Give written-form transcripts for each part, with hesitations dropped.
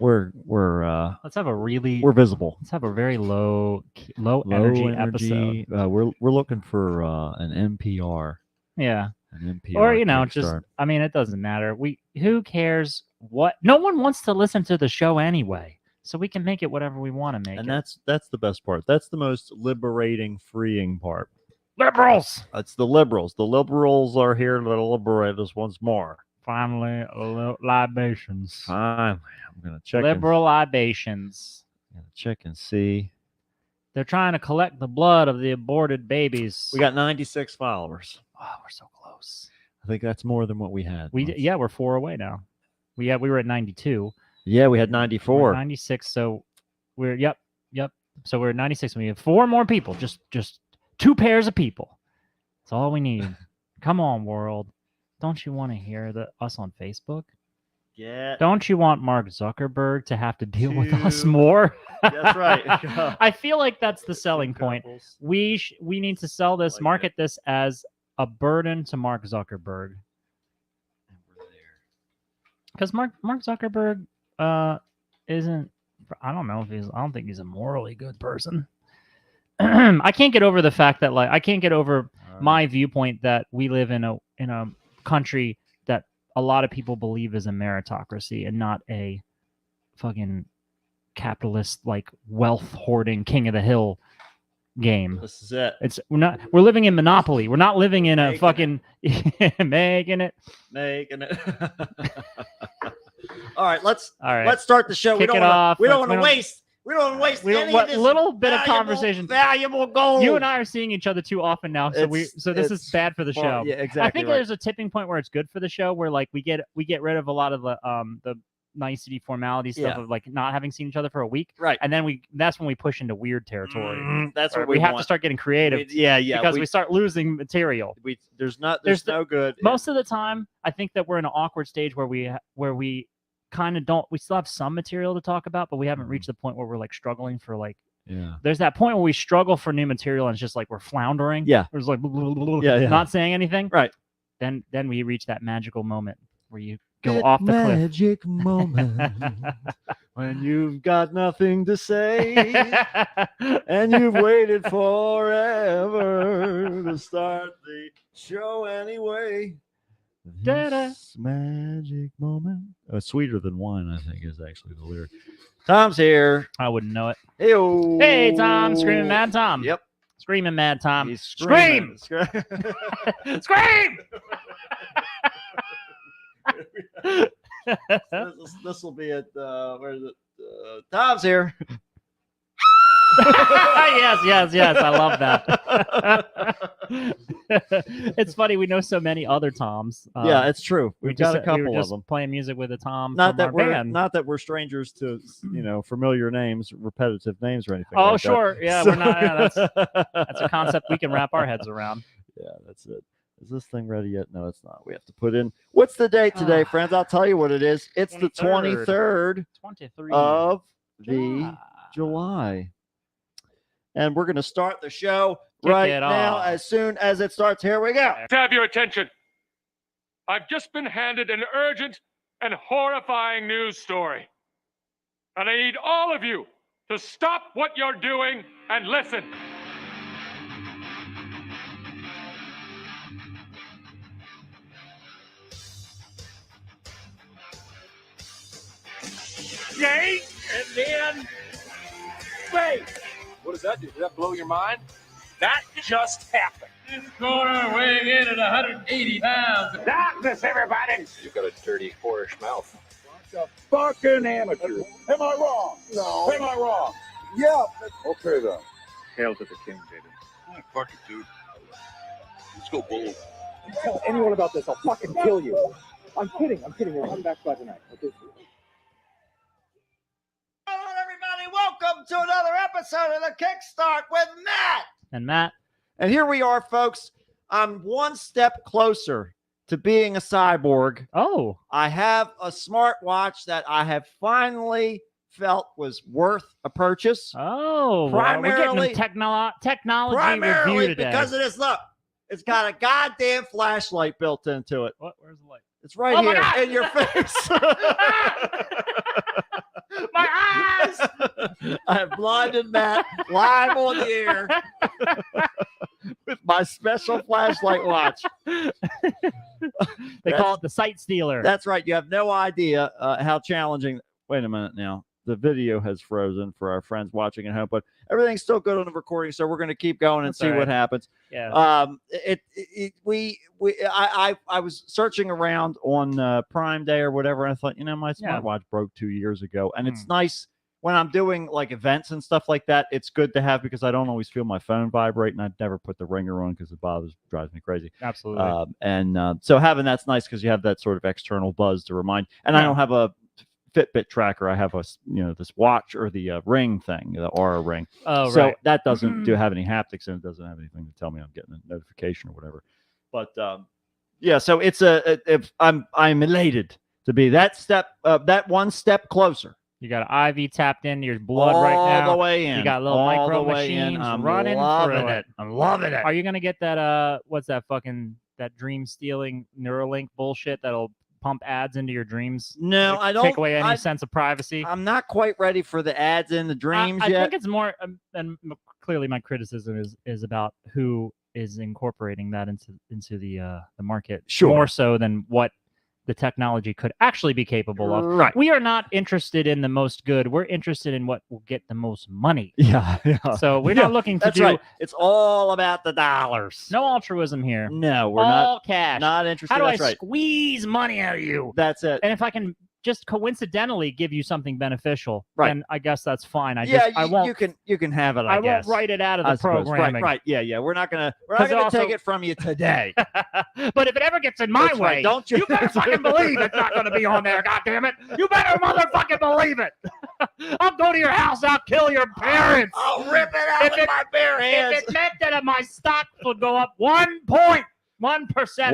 let's have a really we're visible. let's have a very low energy episode. We're looking for an NPR. Yeah. An NPR. Or just kickstart. I mean, it doesn't matter. Who cares what? No one wants to listen to the show anyway, so we can make it whatever we want to make and it. that's the best part. That's the most liberating, freeing part. Liberals. That's the liberals. The liberals are here to liberate us once more. Finally, libations. Finally, I'm gonna check. Liberal libations. Check and see. They're trying to collect the blood of the aborted babies. We got 96 followers. Oh, we're so close. I think that's more than what we had. We're 4 away now. We were at 92. Yeah, we had 94. We're 96. So we're yep. So we're at 96. We have 4 more people. Just 2 pairs of people. That's all we need. Come on, world. Don't you want to hear us on Facebook? Yeah. Don't you want Mark Zuckerberg to have to deal with us more? That's right. I feel like that's the selling point. We need to sell this, market this as a burden to Mark Zuckerberg. Because Mark Zuckerberg isn't. I don't think he's a morally good person. I can't get over the fact that I can't get over my viewpoint that we live in a country that a lot of people believe is a meritocracy and not a fucking capitalist wealth hoarding king of the hill game. This is it. We're living in Monopoly. We're not living in a fucking making it. All right, let's let's start the show. We don't want to waste any of this little bit of conversation. Valuable gold. You and I are seeing each other too often now, so this is bad for the show. Yeah, exactly. I think there's a tipping point where it's good for the show, where we get rid of a lot of the nicety formality stuff of not having seen each other for a week, right? And then that's when we push into weird territory. That's what we have to start getting creative. Because we start losing material. There's no good. Most of the time, I think that we're in an awkward stage where we kind of don't. We still have some material to talk about, but we haven't reached the point where we're struggling for There's that point where we struggle for new material and it's just we're floundering. Yeah. We're just not saying anything. Right. Then we reach that magical moment where you go off the cliff. Magic moment when you've got nothing to say and you've waited forever to start the show anyway. This magic moment. Sweeter than wine, I think, is actually the lyric. Tom's here. I wouldn't know it. Hey-o. Hey, Tom. Screaming Mad Tom. Yep. Screaming Mad Tom. He's Scream! Scream! This will be at where is it? Tom's here. yes. I love that. It's funny. We know so many other Toms. Yeah, it's true. We've got a couple of them playing music with a Tom. Not from that our we're band. not that we're strangers to familiar names, repetitive names, or anything. Oh, like sure. That. Yeah, we're not. Yeah, that's a concept we can wrap our heads around. Yeah, that's it. Is this thing ready yet? No, it's not. We have to put in. What's the date today, friends? I'll tell you what it is. It's 23rd. the 23rd 23 of July. And we're going to start the show right now as soon as it starts. Here we go. To have your attention. I've just been handed an urgent and horrifying news story. And I need all of you to stop what you're doing and listen. Yay! And then... Wait! What does that do? Did that blow your mind? That just happened. This corner weighing in at 180 pounds. Darkness, everybody! You've got a dirty, whorish mouth. What a fucking amateur. Am I wrong? No. Am I wrong? Yeah. Okay, then. Hail to the king, baby. Oh, fuck it, dude. Let's go, Bull. You tell anyone about this, I'll fucking kill you. I'm kidding. We'll come back by tonight. Okay. Hello, everybody. Welcome to another episode of the Kickstart with Matt. And Matt. And here we are, folks. I'm one step closer to being a cyborg. Oh. I have a smartwatch that I have finally felt was worth a purchase. Oh. Primarily, we're getting technology review today. Because of this. Look, it's got a goddamn flashlight built into it. What? Where's the light? It's right here in your face. Surprise! I have blinded Matt live on the air with my special flashlight watch. They call it the sight stealer. That's right. You have no idea how challenging. Wait a minute now. The video has frozen for our friends watching at home, but everything's still good on the recording, so we're going to keep going and That's see all what right. happens. Yeah. I was searching around on Prime Day or whatever, and I thought, my Yeah. smartwatch broke 2 years ago, and it's Hmm. nice when I'm doing like events and stuff like that. It's good to have because I don't always feel my phone vibrate, and I never put the ringer on because it drives me crazy. Absolutely. So having that's nice because you have that sort of external buzz to remind. And I Yeah. don't have a Fitbit tracker. I have this watch or the ring thing, the Aura ring. Oh, So right. that doesn't have any haptics and it doesn't have anything to tell me I'm getting a notification or whatever. But yeah, so it's I'm elated to be that one step closer. You got an IV tapped into your blood all right now. the way in. You got little all micro the way in. machines I'm running loving through it. I'm loving it. Are you gonna get that? What's that fucking that dream stealing Neuralink bullshit that'll pump ads into your dreams? No, Like, I don't. take away any sense of privacy. I'm not quite ready for the ads in the dreams I yet. think it's more, clearly my criticism is about who is incorporating that into the market Sure. more so than what the technology could actually be capable of. Right. We are not interested in the most good. We're interested in what will get the most money. Yeah. So we're Yeah, not looking to That's do right. It's all about the dollars. no altruism here. No, we're All cash. not interested. How do I That's right. squeeze money out of you? That's it. And if I can just coincidentally give you something beneficial, Right. then I guess that's fine. I yeah, won't. you can have it. I I guess. won't write it out of I the suppose. programming. Right. Yeah. We're not 'Cause gonna also- take it from you today. But if it ever gets in my That's right. way, Don't you? you better fucking believe it's not going to be on there. God damn it! You better motherfucking believe it. I'll go to your house. I'll kill your parents. I'll rip it out If with it- my bare hands. If it meant that my stock would go up 1.1%,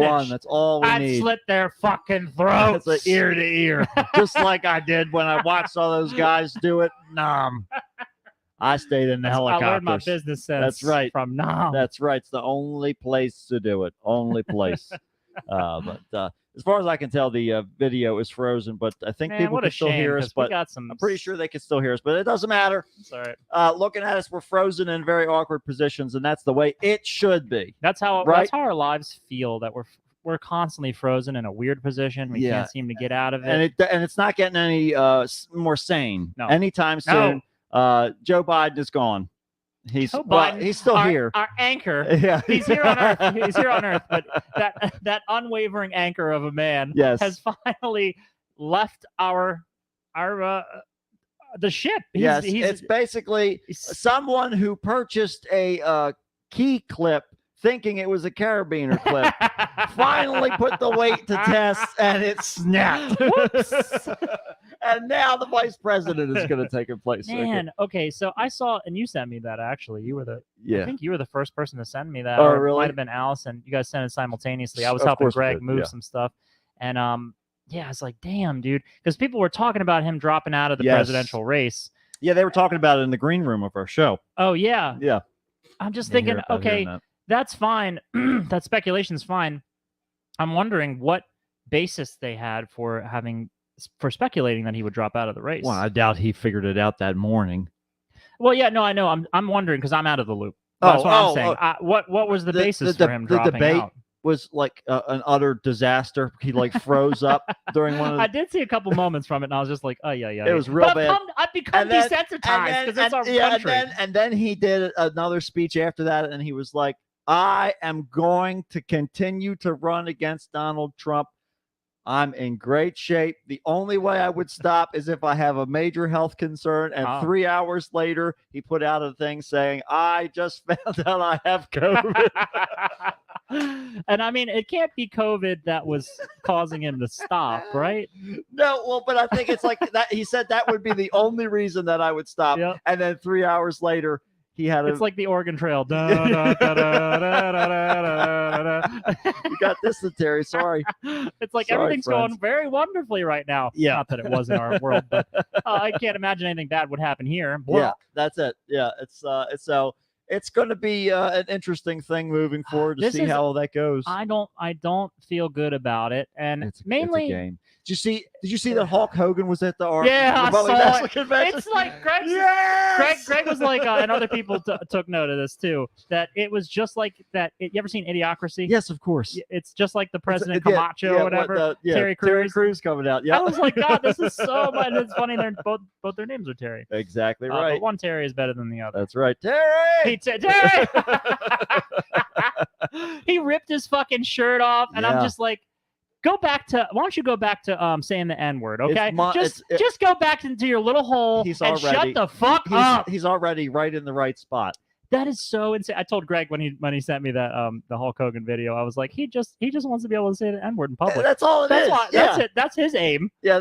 One. That's all we I'd need. slit their fucking throats. That's ear to ear, just like I did when I watched all those guys do it. I stayed in the I helicopters. learned my business sense. That's right. From Nam. That's right. It's the only place to do it. Only place. But as far as I can tell, the video is frozen. But I think Man, people what can a still shame, hear us. 'cause we But got some. I'm pretty sure they can still hear us. But it doesn't matter. It's all right. Looking at us, we're frozen in very awkward positions, and that's the way it should be. That's how Right? our lives feel. That we're constantly frozen in a weird position. We Yeah. can't seem to get out of it. And it's not getting any more sane No. anytime soon. Joe Biden is gone. He's Joe well, Biden, he's still our, here. Our anchor. Yeah, He's here on Earth. He's here on Earth. But that unwavering anchor of a man Yes. has finally left our the ship. Yes, it's basically he's- someone who purchased a key clip thinking it was a carabiner clip. Finally put the weight to test and it snapped. Whoops. And now the vice president is going to take place. Man, okay, so I saw, and you sent me that actually. I Yeah. think you were the first person to send me that. Oh, or It really? might have been Allison. You guys sent it simultaneously. I was Of helping course we Greg did, move yeah. some stuff, and yeah, I was like, damn, dude, because people were talking about him dropping out of the Yes. presidential race. Yeah, they were talking about it in the green room of our show. Oh yeah, Yeah. I'm just They hear thinking, about hearing okay, that. that's fine. That speculation's fine. I'm wondering what basis they had for speculating that he would drop out of the race. Well, I doubt he figured it out that morning. Well, yeah, no, I know. I'm wondering because I'm out of the loop. That's what I'm saying. What was the basis for him the dropping debate out? was like an utter disaster. He like froze up during one of I the. did see a couple moments from it, and I was just like, oh yeah, yeah. It was real bad. I've become And then- desensitized because it's our yeah, country. and then he did another speech after that, and he was like, "I am going to continue to run against Donald Trump. I'm in great shape. The only way I would stop is if I have a major health concern." And Oh. 3 hours later, he put out a thing saying, "I just found out I have COVID." And I mean, it can't be COVID that was causing him to stop, right? No, well, but I think it's like that. He said that would be the only reason that I would stop. Yep. And then 3 hours later, he had It's like the Oregon Trail. Da, da, da, da, da, da, da, da, da. you got dysentery. Sorry. It's like Sorry, everything's friends. going very wonderfully right now. Yeah. Not that it was in our world, but I can't imagine anything bad would happen here. Yeah, that's it. Yeah, it's so it's going to be an interesting thing moving forward to This see is- how that goes. I don't feel good about it, and It's a mainly game. Did Did you see that Hulk Hogan was at the Yeah, I Republic saw Wrestling it. Convention? It's like Greg's Yes! Greg was like, and other people took note of this too, that it was just like that. You ever seen Idiocracy? Yes, of course. It's just like the President Yeah, Camacho yeah, or whatever. Terry Crews. Crews coming out. Yeah, I was like, God, this is so much. It's funny. They're both their names are Terry. exactly But right. one Terry is better than the other. That's right, Terry. Terry. He ripped his fucking shirt off, and I'm Yeah. just like, go back to. Why don't you go back to saying the N word? Okay, It's just go back into your little hole He's and already- shut the fuck up. He's already right in the right spot. That is so insane. I told Greg when he sent me that the Hulk Hogan video, I was like, he just wants to be able to say the N word in public. That's all it is. That's it. That's his aim. Yeah,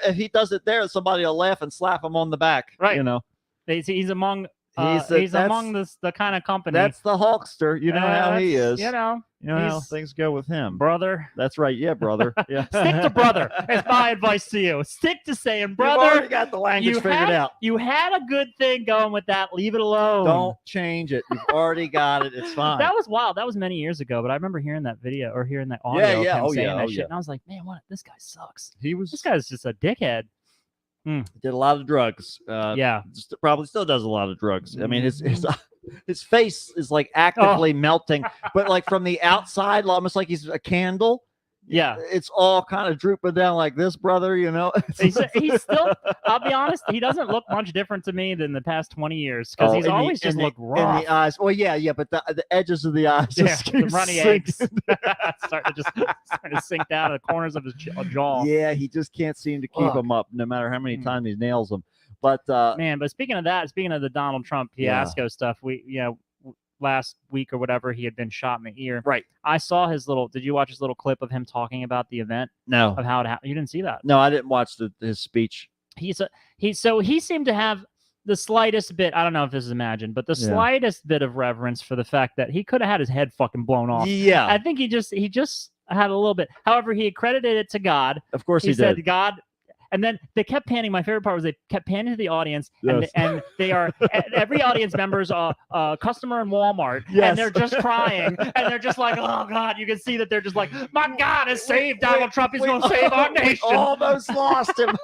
if he does it there, somebody will laugh and slap him on the back. Right. You know, He's among He's he's that's- among the kind of company. that's the Hulkster. You know how he that's- is. You know, You know how he's- things go with him. brother. That's right. Yeah, brother. Yeah. Stick to brother. That's my advice to you. Stick to saying You've brother. already got the language You figured had, out. you had a good thing going with that. Leave it alone. Don't change it. You've already got it. It's fine. That was wild. That was many years ago, but I remember hearing that video or hearing that audio Yeah, of yeah. him Oh, saying yeah. that Oh, shit, yeah. and I was like, man, what? This guy sucks. He was This guy's just a dickhead. did a lot of drugs. Yeah. Probably still does a lot of drugs. I mean, his Mm-hmm. his face is like Oh. actively melting, but like from the outside, almost like he's a candle. Yeah. It's all kind of drooping down like this, brother. You know. He's still, I'll be honest, he doesn't look much different to me than the past 20 years because he's in the- always just in looked the, rough. in the eyes. Well, yeah, but the edges of the eyes Yeah, just the keep runny sinking. eggs starting to sink down to the corners of his jaw. Yeah, he just can't seem to keep Fuck. them up, no matter how many Mm. times he nails them. But Man, but speaking of the Donald Trump Yeah. fiasco stuff, last week or whatever, he had been shot in the ear. right, I saw did you watch his little clip of him talking about the event no, of how it happened? You didn't see that? no, I didn't watch his speech. He seemed to have the slightest bit, I don't know if this is imagined, but the Yeah. slightest bit of reverence for the fact that he could have had his head fucking blown off. Yeah, I think he just had a little bit. However, he accredited it to God. of course He he said did. God, and then they kept panning. My favorite part was they kept panning to the audience, Yes. and they are every audience member is a customer in Walmart, Yes. and they're just crying, and they're just like, oh God, you can see that they're just like, my God has saved Donald Trump. He's going to save our nation. We almost lost him.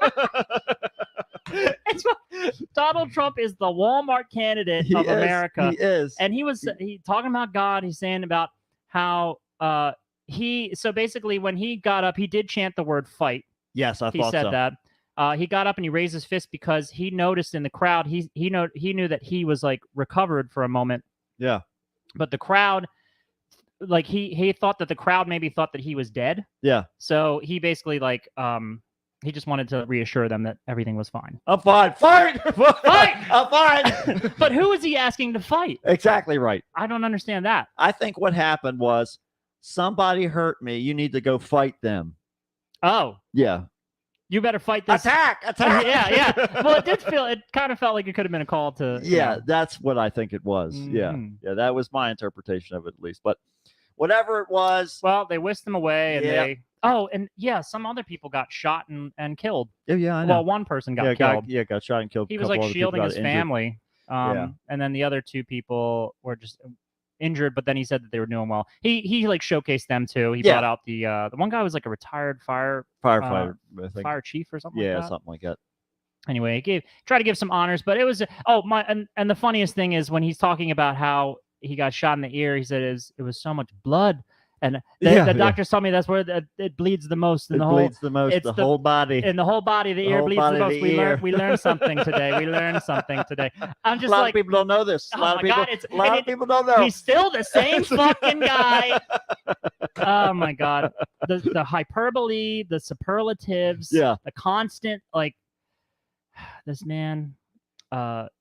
Donald Trump is the Walmart candidate He of is, America. He is. And he talking about God. He's saying about how so basically when he got up, he did chant the word fight. Yes, I He thought said so. that. He got up and he raised his fist because he noticed in the crowd, he knew that he was like recovered for a moment. Yeah. But the crowd, like he thought that the crowd maybe thought that he was dead. Yeah. So he basically like he just wanted to reassure them that everything was fine. I'm fine. Fight! Fight! I'm fine. But who is he asking to fight? Exactly right. I don't understand that. I think what happened was somebody hurt me. You need to go fight them. Oh, Yeah. you better fight this. Attack! Attack! Yeah. Well, it kind of felt like it could have been a call to. Yeah, that's what I think it was. Yeah. Mhm. Yeah, that was my interpretation of it at least. But whatever it was. Well, they whisked him away, and Yeah. they. Oh, and yeah, some other people got shot and killed. Yeah, yeah, I know. Well, one person got yeah, killed. got shot and killed. He A was couple like other people shielding got his injured. family. Yeah. And then the other two people were just injured, but then he said that they were doing well. He like showcased them too. He Yeah. brought out the one guy was like a retired Firefighter, I think. fire chief or something. Yeah, like that. something like that. Anyway, he tried to give some honors, but it was and the funniest thing is when he's talking about how he got shot in the ear, he said it was so much blood, and the doctors told me that's where it bleeds the most in It the whole bleeds the most, it's the the- whole body. in the whole body. The The ear whole bleeds body the of most. the ear. We learned something today. We learned something today. I'm A just lot like, of people don't know this. A oh lot my of people, God, it's- a lot and of people don't know. he's still the same fucking guy. Oh my God, the hyperbole, the superlatives, Yeah. the constant like this man.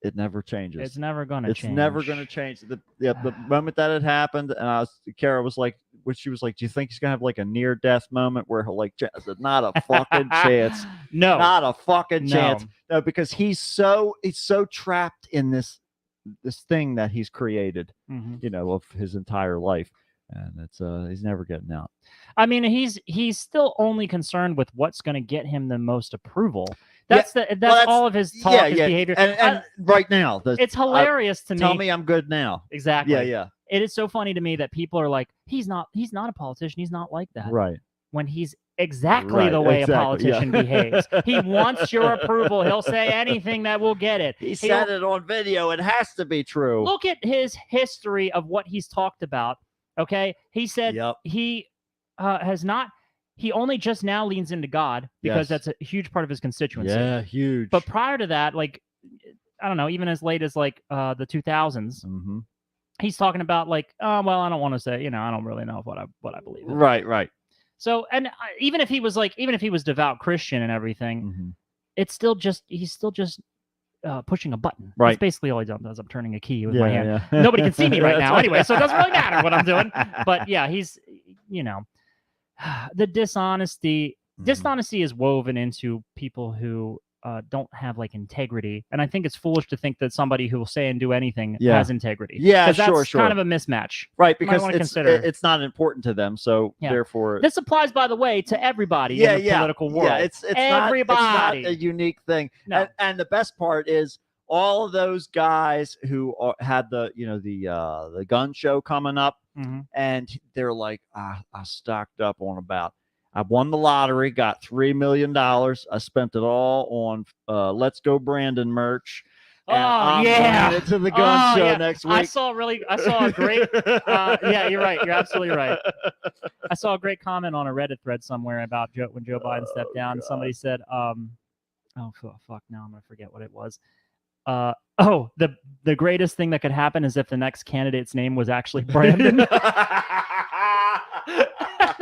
It never changes. It's never gonna It's change. never going to change. The moment that it happened, and Kara was like, she was like, "Do you think he's going to have like a near death moment where he'll like?" I said, "Not a fucking chance. No, Not a fucking no. chance." No, because he's so trapped in this thing that he's created, Mhm. you know, of his entire life, and it's he's never getting out. I mean, he's still only concerned with what's going to get him the most approval. That's that's- all of his talk, his behavior. And right now, It's hilarious to me. tell me I'm good now. Exactly. Yeah, It is so funny to me that people are like, he's not a politician. He's not like that. right. When he's exactly Right, the way exactly, a politician yeah. behaves. He wants your approval. He'll say anything that will get it. He said it on video. It has to be true. Look at his history of what he's talked about. Okay, he said Yep. he has not. He only just now leans into God because Yes. that's a huge part of his constituency. Yeah, huge. But prior to that, like, I don't know, even as late as like the 2000s, Mhm. he's talking about like, oh well, I don't want to say, I don't really know what I believe in. Right. So, and even if he was devout Christian and everything, Mhm. it's still just he's still just pushing a button. Right. That's basically all he does. I'm turning a key with Yeah, my hand. yeah. Nobody can see me right That's now anyway, so it doesn't really matter what I'm doing. But yeah, he's, the dishonesty. Mhm. Dishonesty is woven into people who don't have like integrity, and I think it's foolish to think that somebody who will say and do anything Yeah. has integrity. Yeah, 'Cause that's sure. kind of a mismatch. Right, You might because wanna it's consider- it's not important to them, so Yeah. therefore This applies, by the way, to everybody in the political world. Yeah, it's not Everybody. a unique thing. No. And the best part is all of those guys who had the the gun show coming up, Mhm. and they're like, I stocked up on I won the lottery, got $3 million. I spent it all on Let's Go Brandon merch. And I'm bringing it to the gun show next week. I saw a great yeah, you're right. You're absolutely right. I saw a great comment on a Reddit thread somewhere about when Joe Biden stepped down. God. Somebody said, oh fuck, now I'm gonna forget what it was. The greatest thing that could happen is if the next candidate's name was actually Brandon.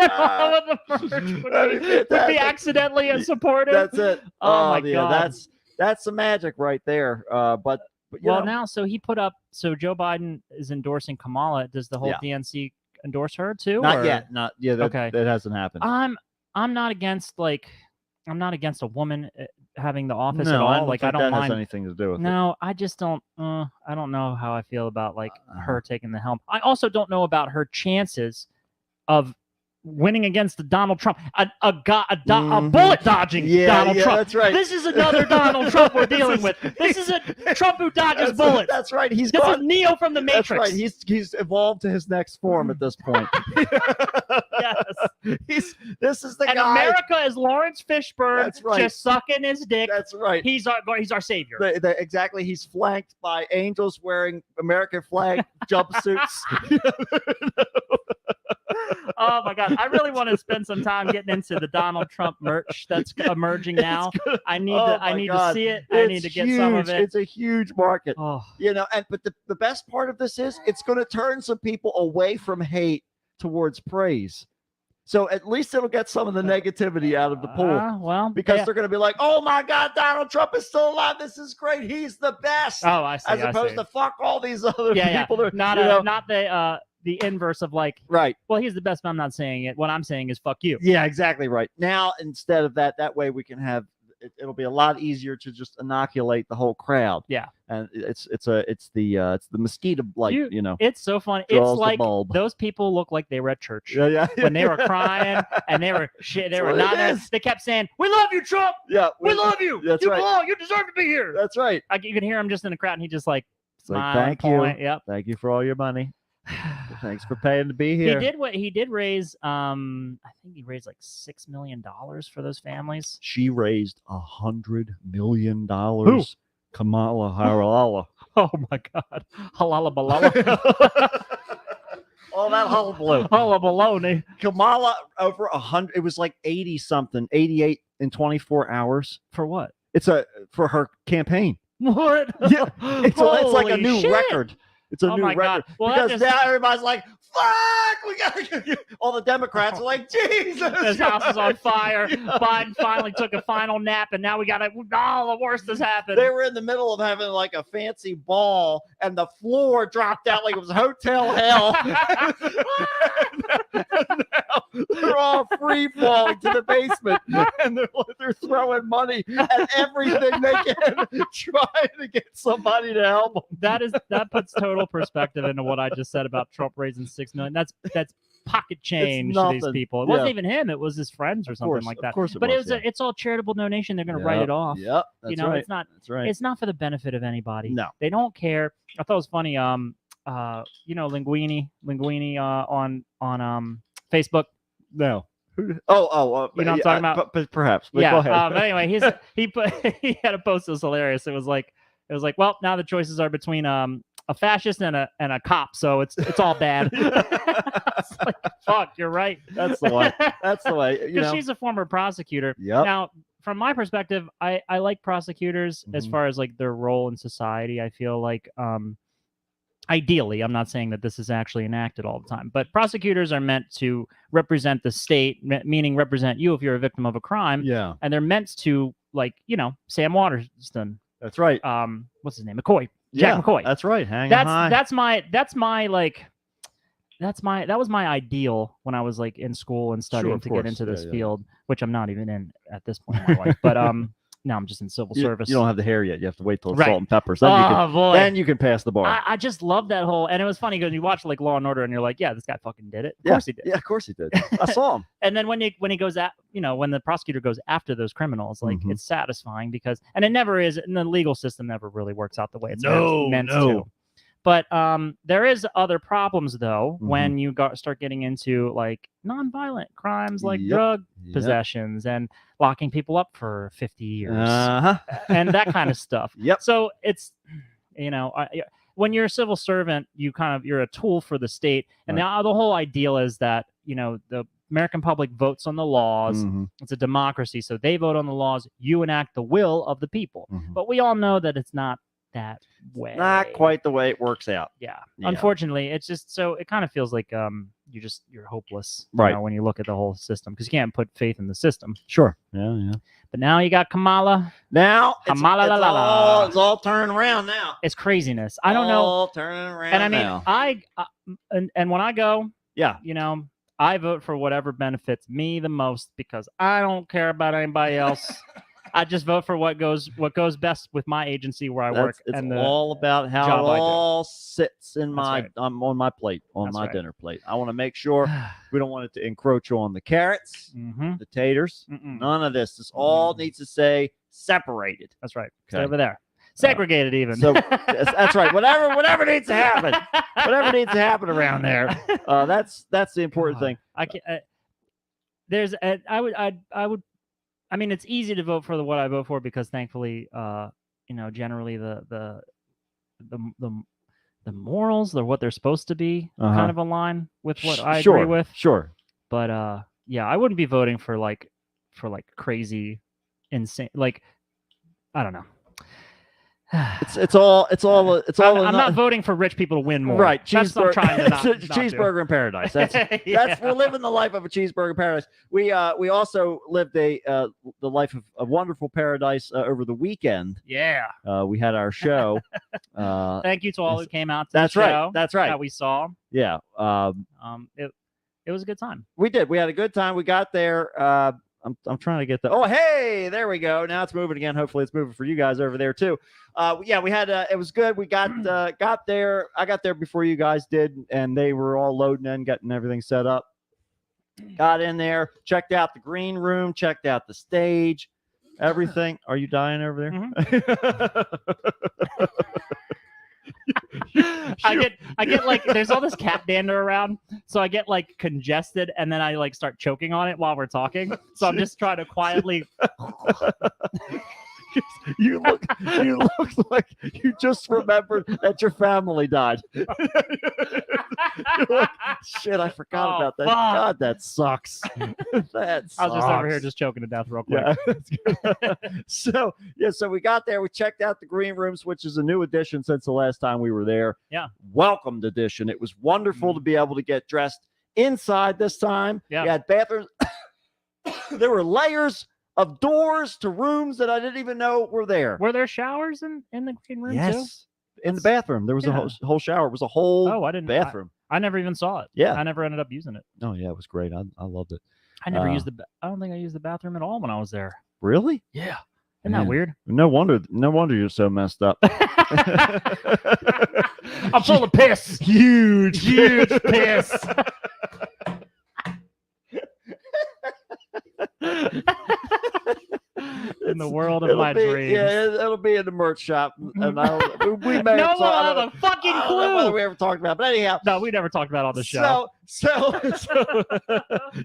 All of the merch would be accidentally supportive. That's it. Oh my yeah, God. that's the magic right there. But you Well, know, now, so Joe Biden is endorsing Kamala. Does the whole DNC endorse her too? not or- yet. Not that, Okay. That hasn't happened. I'm not against a woman having the office No, at all. I don't Like, think I don't that has mind. anything to do with it. No, I just don't. I don't know how I feel about her taking the helm. I also don't know about her chances of winning against Donald Trump, a bullet dodging Donald Trump. That's right. This is another Donald Trump we're dealing with. This is a Trump who dodges bullets. That's right. This is Neo from the Matrix. That's right. He's evolved to his next form at this point. Yes. This is the and guy. America is Lawrence Fishburne, That's right. just sucking his dick. That's right. He's our savior. Exactly. He's flanked by angels wearing American flag jumpsuits. Oh my God! I really want to spend some time getting into the Donald Trump merch that's emerging now. I need to see it. I need to get some of it. It's a huge market. Oh. But the best part of this is it's going to turn some people away from hate towards praise. So at least it'll get some of the negativity out of the pool. Well, because they're going to be like, "Oh my God, Donald Trump is still alive. This is great. He's the best." Oh, I see. As opposed to fuck all these other people. That, not the inverse of like, right. Well, he's the best, but I'm not saying it. What I'm saying is fuck you. Yeah, exactly right. Now, instead of that way we can have it'll be a lot easier to just inoculate the whole crowd. Yeah. And it's the mosquito light, It's so funny. draws It's like the bulb. those people look like they were at church. Yeah. When they were crying and they were what not it there. is. They kept saying, "We love you, Trump. Yeah. We love you. That's You right. belong. You deserve to be here." That's right. You can hear him just in the crowd, and he just like It's like, smiling, thank you. point. Yep. Thank you for all your money. Thanks for paying to be here. He did raise I think he raised like $6 million for those families. She raised $100 million. Who? Kamala Harala. Oh my God. Halala balala. All that hullabaloo. Halala baloney. Kamala over 100. It was like 80 something, 88 in 24 hours. For what? It's for her campaign. What? Yeah, it's like a Holy new shit. record. It's a Oh new my God. record Well, because now everybody's like, "Fuck, we gotta." All the Democrats are like, "Jesus, his house is on fire." Yeah. Biden finally took a final nap, and now we got the worst has happened. They were in the middle of having like a fancy ball, and the floor dropped out like it was hotel hell. And now they're all free falling to the basement, and they're throwing money at everything they can, trying to get somebody to help them. That puts total perspective into what I just said about Trump raising $6 million. That's pocket change to these nothing. people. It wasn't Yeah. even him; it was his friends or something like that. Of course, But it's all charitable donation. They're going to write it off. Yep, that's right. It's not. That's right. It's not for the benefit of anybody. No. They don't care. I thought it was funny. Linguini on Facebook. No. You You know what I'm talking about? But perhaps. But Yeah. go ahead. But anyway, he had a post that was hilarious. It was like, well, now the choices are between a fascist and a cop, so it's all bad. It's like, fuck, you're right. That's the way. That's the way. You Because know. she's a former prosecutor. Yep. Now, from my perspective, I like prosecutors as Mhm. far as like their role in society. I feel like ideally, I'm not saying that this is actually enacted all the time, but prosecutors are meant to represent the state, meaning represent you if you're a victim of a crime, Yeah. and they're meant to, like, Sam Waterston, That's right. what's his name, McCoy, Jack McCoy. That's right. Hang That was my ideal when I was like in school and studying of to get course. into this Yeah. field, which I'm not even in at this point in my life. But now I'm just in civil service. You don't have the hair yet. You have to wait till it's Right. salt and peppers. Then, Oh boy. then you can pass the bar. I just love that whole, and it was funny because you watch like Law and Order and you're like, yeah, this guy fucking did it. Of Yeah. course he did. Yeah, of course he did. I saw him. And then when he goes at, when the prosecutor goes after those criminals, like Mhm. it's satisfying because, and it never is, and the legal system never really works out the way it's meant No. to. But there is other problems though Mhm. when you start getting into like nonviolent crimes like Yep. drug Yep. possessions and locking people up for 50 years Uh-huh. and that kind of stuff. Yep. So it's, when you're a civil servant, you're a tool for the state. And Right. now the whole ideal is that, the American public votes on the laws. Mhm. It's a democracy. So they vote on the laws. You enact the will of the people. Mhm. But we all know that it's not that way. Not quite the way it works out. Yeah. Yeah. Unfortunately, it's just so it kind of feels like you're hopeless, Right. when you look at the whole system because you can't put faith in the system. Sure. Yeah. But now you got Kamala. Now Kamala. it's all turning around now. It's craziness. I don't know. All turning around And I mean, now. and when I go, Yeah. I vote for whatever benefits me the most because I don't care about anybody else. I just vote for what goes best with my agency where I work. It's and the all about how job it I do. all sits in That's my right. on my plate, on That's my right. dinner plate. I want to make sure we don't want it to encroach on the carrots, Mm-hmm. the taters, Mm-mm. none of this. This all Mm. needs to say separated. That's right. Stay Okay. over there. Segregated even. So that's right. Whatever needs to happen. Whatever needs to happen around there. That's the important thing. I can. I mean, it's easy to vote for what I vote for because thankfully, generally the morals or what they're supposed to be kind of align with what I agree with. Sure. But yeah, I wouldn't be voting for like crazy, insane. Like, I don't know. It's all. I'm not voting for rich people to win more. Right. That's what I'm trying to not do. Cheeseburger in paradise. That's Yeah. we're living the life of a cheeseburger in paradise. We also lived the life of a wonderful paradise over the weekend. Yeah. We had our show. Thank you to all who came out to That's the right. show That's right. that we saw. Yeah. It was a good time. We did. We had a good time. We got there. I'm trying to get the. Oh, hey, there we go. Now it's moving again. Hopefully, it's moving for you guys over there too. Yeah, we had. It was good. We got there. I got there before you guys did, and they were all loading in, getting everything set up. Got in there, checked out the green room, checked out the stage, everything. Are you dying over there? I get like there's all this cat dander around, so I get like congested, and then I like start choking on it while we're talking. So I'm just trying to quietly. You look like you just remembered that your family died. You're like, shit, I forgot Oh, about that. fuck. God, that sucks. That sucks. I was just over here just choking to death real quick. Yeah. That's good. So we got there. We checked out the green rooms, which is a new addition since the last time we were there. Yeah. Welcomed edition. It was wonderful to be able to get dressed inside this time. Yeah. We had bathrooms. There were layers of doors to rooms that I didn't even know were there. Were there showers in the green room too? Yes. In the bathroom. There was Yeah. a whole shower. It was a whole Oh, I didn't. bathroom. I never even saw it. Yeah. I never ended up using it. Oh, yeah. It was great. I loved it. I never used I don't think I used the bathroom at all when I was there. Really? Yeah. Isn't Man. that weird? No wonder you're so messed up. I'm full of piss. Huge piss. in the world of It'll my be, dreams. Yeah, it'll be in the merch shop, and we may No have one will I have don't- a fucking I don't know whether clue. we ever talked about, it, but anyhow. No, we never talked about it on the show.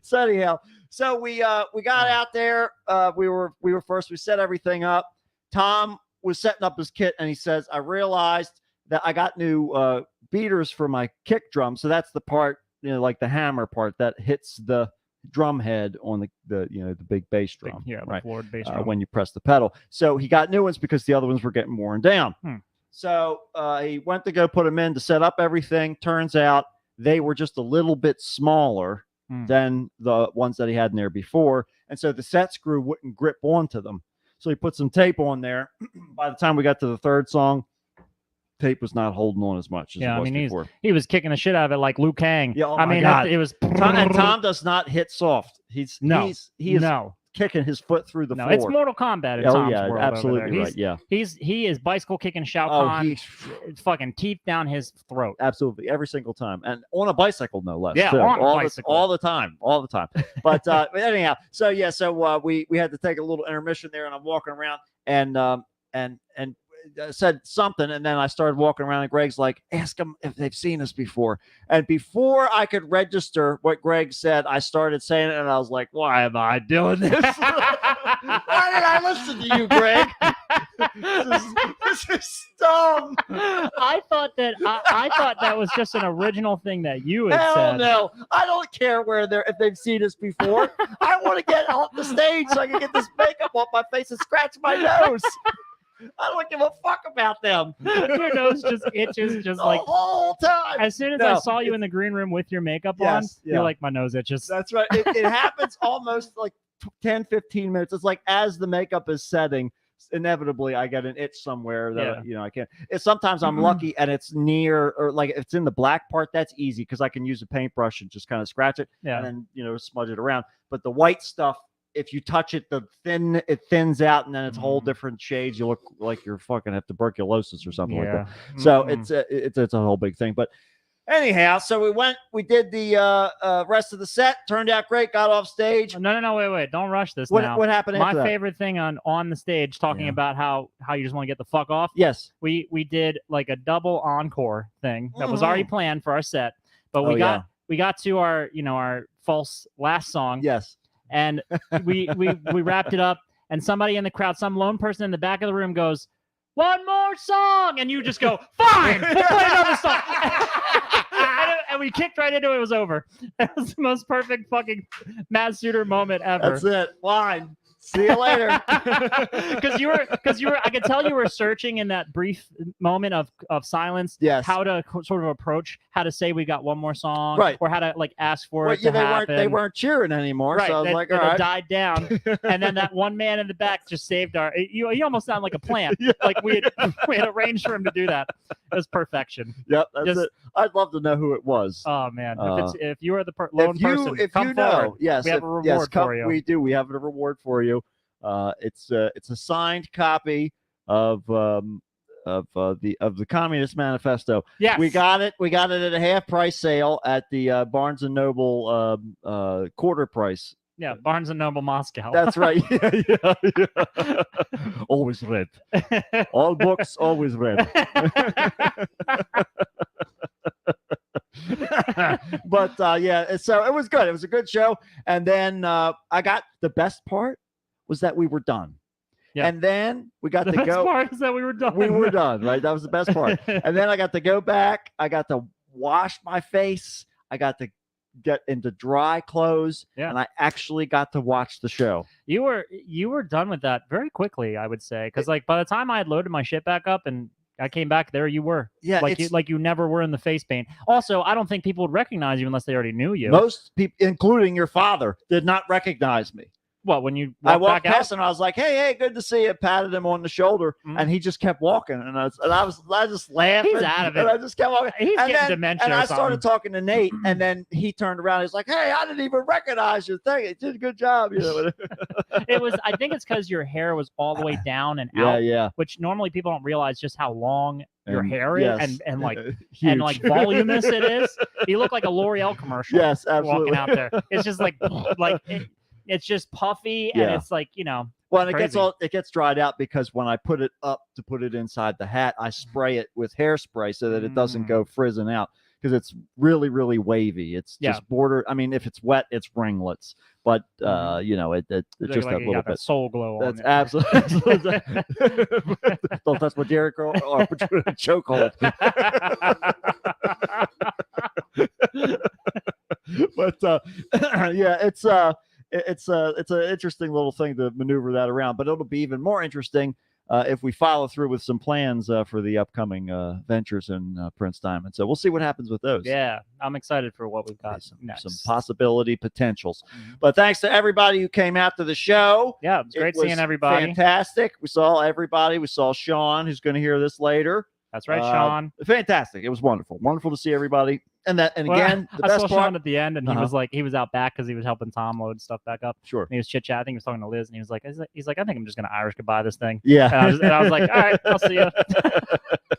So anyhow, so we got out there. We were first. We set everything up. Tom was setting up his kit, and he says, "I realized that I got new beaters for my kick drum. So that's the part, like the hammer part that hits the drum head on the big bass drum, Yeah, the right? floored bass drum. When you press the pedal. So he got new ones because the other ones were getting worn down. So he went to go put them in to set up everything. Turns out they were just a little bit smaller than the ones that he had in there before. And so the set screw wouldn't grip onto them. So he put some tape on there. By the time we got to the third song, tape was not holding on as much as it was before. He was kicking the shit out of it like Liu Kang. Yeah, oh I my mean, God. it was. Tom does not hit soft. He is no. kicking his foot through the No, floor. it's Mortal Kombat in Oh Tom's yeah, world absolutely over there. right. Yeah, He is bicycle kicking Shao oh, Kahn, he's fucking teeth down his throat. absolutely every single time, and on a bicycle, no less. Yeah, too. on a all bicycle. all the time. But anyhow, so we had to take a little intermission there, and I'm walking around, and said something, and then I started walking around, and Greg's like, ask them if they've seen us before. And before I could register what Greg said, I started saying it, and I was like, why am I doing this? Why did I listen to you, Greg? This is dumb. I thought that was just an original thing that you had Hell said. no. I don't care if they've seen us before. I want to get off the stage so I can get this makeup off my face and scratch my nose. I don't give a fuck about them. Your nose just itches, just The like whole time. as soon as No, I saw you in the green room with your makeup on, Yes, yeah. you're like, my nose itches. That's right. It happens almost like 10, 15 minutes. It's like as the makeup is setting, inevitably I get an itch somewhere that I can't. Sometimes I'm lucky and it's near, or like if it's in the black part, that's easy because I can use a paintbrush and just kind of scratch it and then smudge it around. But the white stuff, if you touch it, it thins out, and then it's whole different shades. You look like you're fucking have tuberculosis or something like that. So it's a whole big thing. But anyhow, so we did the rest of the set. Turned out great. Got off stage. No, wait, don't rush this. What now. happened My after that? favorite thing on the stage, talking about how you just want to get the fuck off. Yes. We did like a double encore thing that was already planned for our set, but we got to our our false last song. Yes. And we wrapped it up, and somebody in the crowd, some lone person in the back of the room goes, "One more song," and you just go, "Fine, we'll play another song." and we kicked right into it. It was over. It was the most perfect fucking Matt Suter moment ever. That's it. Fine. See you later. Because you were, I could tell you were searching in that brief moment of silence. Yes. How to sort of approach, how to say we got one more song, Right. or how to like ask for it to they happen. they weren't cheering anymore. Right. So I was like, all it right. died down, and then that one man in the back just saved our. You almost sound like a plant. Yeah. Like we had arranged for him to do that. It was perfection. Yep, that's it. I'd love to know who it was. Oh man, if you are the lone person, if come you know, forward. yes, we have a reward for you. We do. We have a reward for you. It's a signed copy of the Communist Manifesto. Yes, We got it. We got it at a half price sale at the Barnes and Noble quarter price. Yeah, Barnes and Noble Moscow. That's right. Yeah. Always red. All books always red. But so it was good. It was a good show. And then I got the best part was that we were done. Yeah. And then we got the to best go. part is that we were done. We were done, right? That was the best part. And then I got to go back. I got to wash my face. I got to get into dry clothes. Yeah. And I actually got to watch the show. You were done with that very quickly, I would say, because like by the time I had loaded my shit back up and I came back, there you were. Yeah. Like you never were in the face paint. Also, I don't think people would recognize you unless they already knew you. Most people, including your father, did not recognize me. What, when you I walked walked back past out? him and I was like, hey, good to see you. Patted him on the shoulder, and he just kept walking. And I just laughed. He's out of it. And I just kept walking. He's and getting dementia. And or I started something. talking to Nate, and then he turned around. He's like, hey, I didn't even recognize you. Thank you. You did a good job. You know? I think it's because your hair was all the way down and Yeah, out, yeah. which normally people don't realize just how long your And hair is yes. and like Huge. and like voluminous it is. You look like a L'Oreal commercial. Yes, absolutely. Walking out there, it's just like it's just puffy and Yeah. it's like Well, and it Crazy. gets dried out because when I put it up to put it inside the hat, I spray it with hairspray so that it doesn't go frizzing out because it's really, really wavy. It's Yeah. just border. I mean, if it's wet, it's ringlets, but you know, it Look just like a you little got that bit. soul glow on That's it. absolutely. Don't touch my Jericho or put you in a chokehold. But yeah, it's an interesting little thing to maneuver that around. But it'll be even more interesting if we follow through with some plans for the upcoming ventures in Prince Diamond. So we'll see what happens with those. Yeah, I'm excited for what we've got Some next. possibility potentials. Mhm. But thanks to everybody who came out to the show. Yeah, it was great It was seeing everybody. Fantastic. We saw everybody. We saw Sean, who's going to hear this later. That's right, Sean. Fantastic. It was wonderful. Wonderful to see everybody. And Well, again, the I best saw part. Sean at the end, and he Uh-huh. was like, he was out back because he was helping Tom load stuff back up. Sure. And he was chit chatting. He was talking to Liz, and he was like, I think I'm just gonna Irish goodbye this thing. Yeah. And I was like, all right, I'll see you.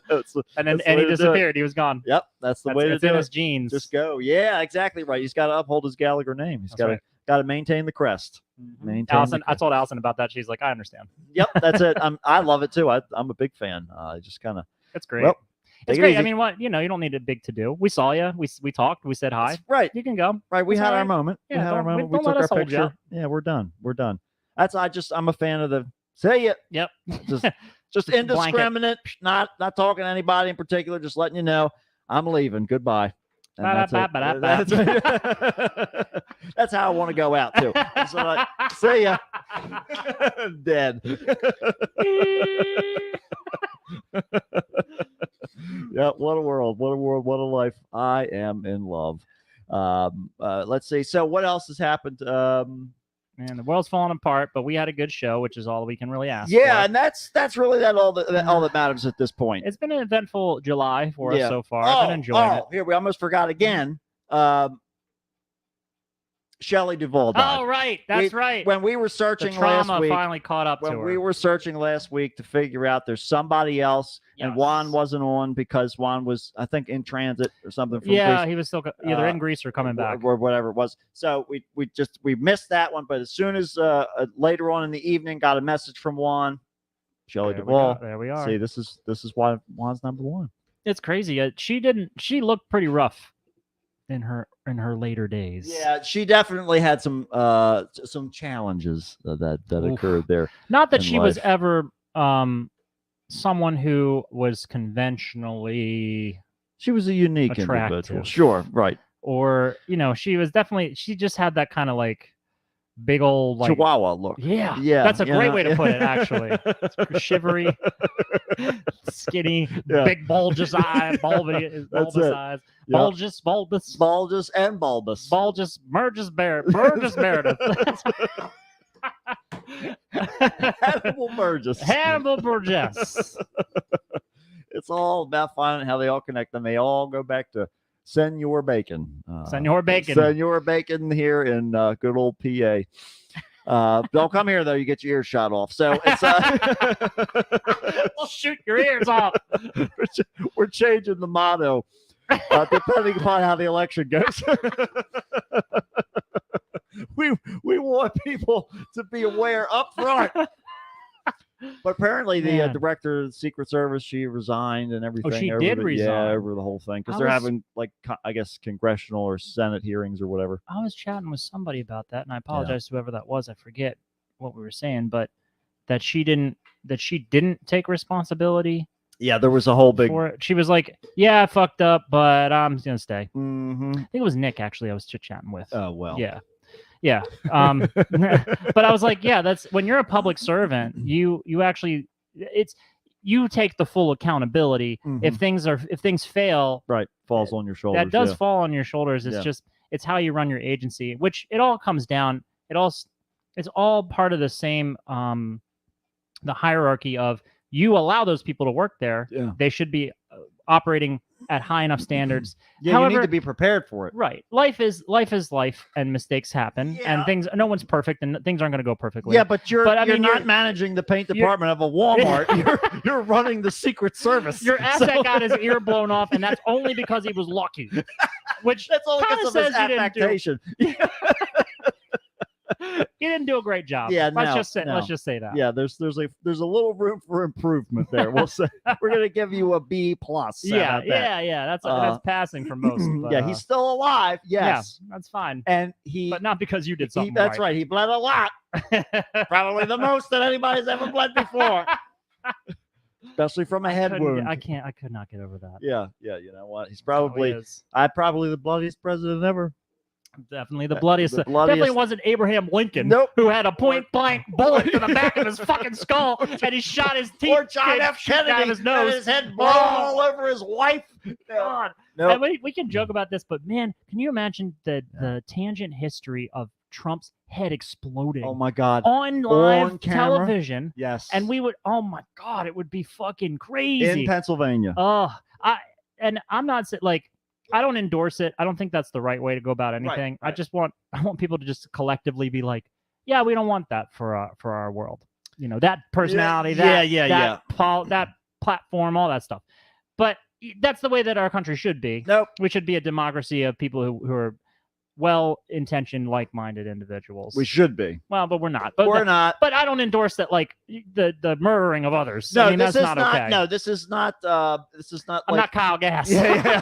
That's And then That's the and way he to do it. disappeared. He was gone. Yep. That's the way to It's do in it. his genes. Just go. Yeah, exactly right. He's got to uphold his Gallagher name. He's That's got to right. got to maintain the crest. Mhm. Maintain Allison, the I told Allison about that. She's like, I understand. Yep, that's it. I love it too. I'm a big fan. Just kind of It's great. well, It's take it great. I easy. mean, what you don't need a big to do. We saw you. We talked. We said hi. right, You can go. right. We It's had all our right. moment. Yeah, we had our don't- moment. don't We let took us our hold you picture. up. Yeah, we're done. We're done. I'm a fan of the say it. Yep. Just Blanket. indiscriminate. Not talking to anybody in particular. Just letting you know I'm leaving. Goodbye. And that's it. Ba-da-ba-ba-da-ba. That's how I want to go out too. So like, see ya. Dead. Yeah, what a world. What a world. What a life. I am in love. Let's see. So what else has happened? Man, the world's falling apart, but we had a good show, which is all we can really ask. Yeah, for. and that's really all that matters at this point. It's been an eventful July for Yeah. us so far. I've been enjoying it. Here we almost forgot again. Shelley Duvall died. Oh, right. That's right. When we were The searching trauma last week, finally caught up to when her. we were searching last week to figure out there's somebody else, and Yes. Juan wasn't on because Juan was, I think, in transit or something from yeah, Greece. he was still either in Uh, Greece or coming back. or whatever it was. So we missed that one. But as soon as later on in the evening, got a message from Juan, Shelley There we go. Duvall. There we are. See, this is why Juan's number one. It's crazy. She looked pretty rough in her later days. Yeah, she definitely had some challenges that Oof. occurred there. Not that in she was life. ever someone who was conventionally, She was a unique Attractive. individual. Sure, right. or she was definitely, she just had that kind of like big old like Chihuahua look. yeah, Yeah, that's a you great know? way to put it actually. Shivery, skinny, Yeah. big bulbous eye, bulbous That's it. eyes, Yeah. bulbous, Bulges and bulbous. Burgess Meredith. Hannibal Burgess. Hannibal Burgess. It's all about finding how they all connect, and they all go back to Senor Bacon. Senor Bacon. Senor Bacon here in good old PA. Don't come here though; you get your ears shot off. So it's We'll shoot your ears off. we're changing the motto depending upon how the election goes. we want people to be aware up front. But apparently, the Man. director of the Secret Service, she resigned and everything. she over did the, resign. Yeah, over the whole thing because I they're was- having like I guess congressional or Senate hearings or whatever. I was chatting with somebody about that, and I apologize to whoever that was. I forget what we were saying, but that she didn't take responsibility Yeah, there was a whole big. for it. She was like, "Yeah, I fucked up, but I'm gonna stay." Mhm. I think it was Nick actually. I was chit chatting with. Oh well. Yeah. But I was like, yeah, that's when you're a public servant, you actually you take the full accountability. If things fail, Right, falls on your shoulders. that does yeah. fall on your shoulders. It's Yeah. just it's how you run your agency, which it all comes down. It's all part of the same the hierarchy of you allow those people to work there. Yeah. They should be operating at high enough standards. Yeah, you However- need to be prepared for it. Right. Life is life, and mistakes happen, Yeah. and no one's perfect, and things aren't going to go perfectly. Yeah, but you're But, I you're mean, not you're- managing the paint you're- department of a Walmart. you're running the Secret Service. Your asset So- got his ear blown off, and that's only because he was lucky. Which That's all kinda because of his says you didn't do- affectation. He didn't do a great job. Yeah, let's no, just say no. let's just say that. Yeah, there's a little room for improvement there. We'll say we're gonna give you a B plus. How yeah, about that? yeah. That's Uh, passing for most. But, yeah, he's still alive. Yes, yeah, that's fine. and he. But not because you did something. That's right. He bled a lot. Probably the most that anybody's ever bled before, especially from a head wound. I could not get over that. Yeah. You know what? He's That's how he probably. is. Probably the bloodiest president ever. Definitely the bloodiest. the bloodiest- Definitely wasn't Abraham Lincoln, Nope. who had a point blank bullet to the back of his fucking skull, and he shot his teeth. Or John F. shooting out Kennedy of his had nose. his head blown Oh. all over his wife. God. No. And we can joke about this, but man, can you imagine the tangent history of Trump's head exploding Oh my God. on live On camera? television? Yes. And we would, oh my God, it would be fucking crazy. in Pennsylvania. I'm not like, I don't endorse it. I don't think that's the right way to go about anything. I right. just want people to just collectively be like, yeah, we don't want that for our world. You know, that personality, that platform, all that stuff. But that's the way that our country should be. Nope. We should be a democracy of people who are well-intentioned, like-minded individuals. We should be. Well, but we're not. But We're not. But I don't endorse that, like the murdering of others. No, I mean, this that's is not okay. No, this is not. This is not. I'm like, not Kyle Gass. Yeah.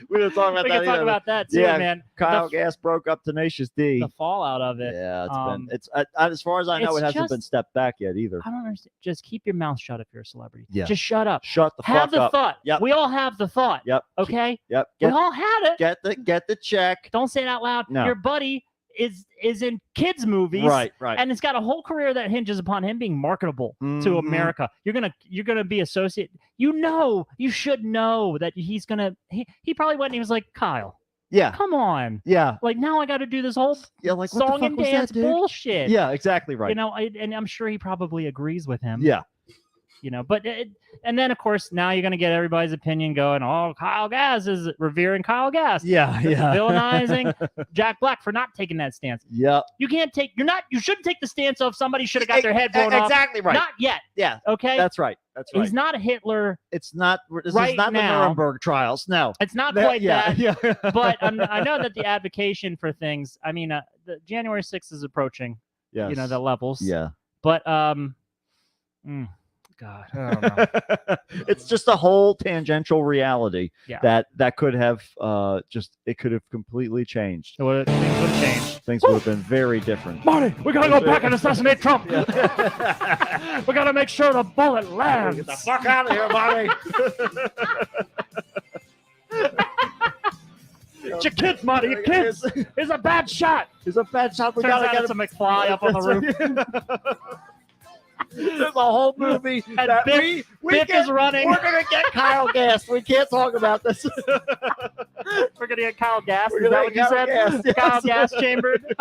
we didn't talk about we that can talk either. about that too, Yeah, man. Kyle the, Gass broke up Tenacious D. the fallout of it. Yeah, it's um, been. It's as far as I know, it's it hasn't just- been stepped back yet either. I don't understand. Just keep your mouth shut if you're a celebrity. Yeah. Just shut up. Shut the Have fuck the up. thought. Yep. We all have the thought. Yep. Okay. Yep. We all had it. Get the check. Don't say it out loud. No. Your buddy is in kids movies. Right. And it's got a whole career that hinges upon him being marketable to Mhm. America. You're gonna be associate. You should know that he's gonna. He probably went and he was like, Kyle, Yeah. come on. Yeah. Like now I got to do this whole Yeah. Like what the song fuck and was dance that, dude? bullshit. Yeah. Exactly right. You know, and I'm sure he probably agrees with him. Yeah. You know, but and then of course now you're gonna get everybody's opinion going. Oh, Kyle Gass is revering Kyle Gass. Yeah. Yeah. Villainizing Jack Black for not taking that stance. Yep. You can't take. You shouldn't take the stance of somebody should have got their head blown off. Exactly right. Not yet. Yeah. Okay. That's right. That's right. He's not a Hitler. It's not. This right is not now- the Nuremberg trials. No. It's not That- quite yeah. that. Yeah. But I know that the advocation for things. I mean, the January 6th is approaching. Yes. You know the levels. Yeah. But God, I don't know. It's just a whole tangential reality Yeah. that could have it could have completely changed. Things would change. Things would have been very different. Marty, we gotta go back and assassinate Trump. Yeah. We gotta make sure the bullet lands. Get the fuck out of here, Marty. It's your kids, Marty. Your kids. It's a bad shot. It's a bad shot. We Turns gotta out get it's a him. McFly up on the roof. There's a whole movie And that Biff- we Biff get, is running. We're gonna get Kyle Gass. We can't talk about this. We're gonna get Kyle Gass. We're Is that gonna what get you said? Kyle Gass, Kyle yes. Gass chambered. We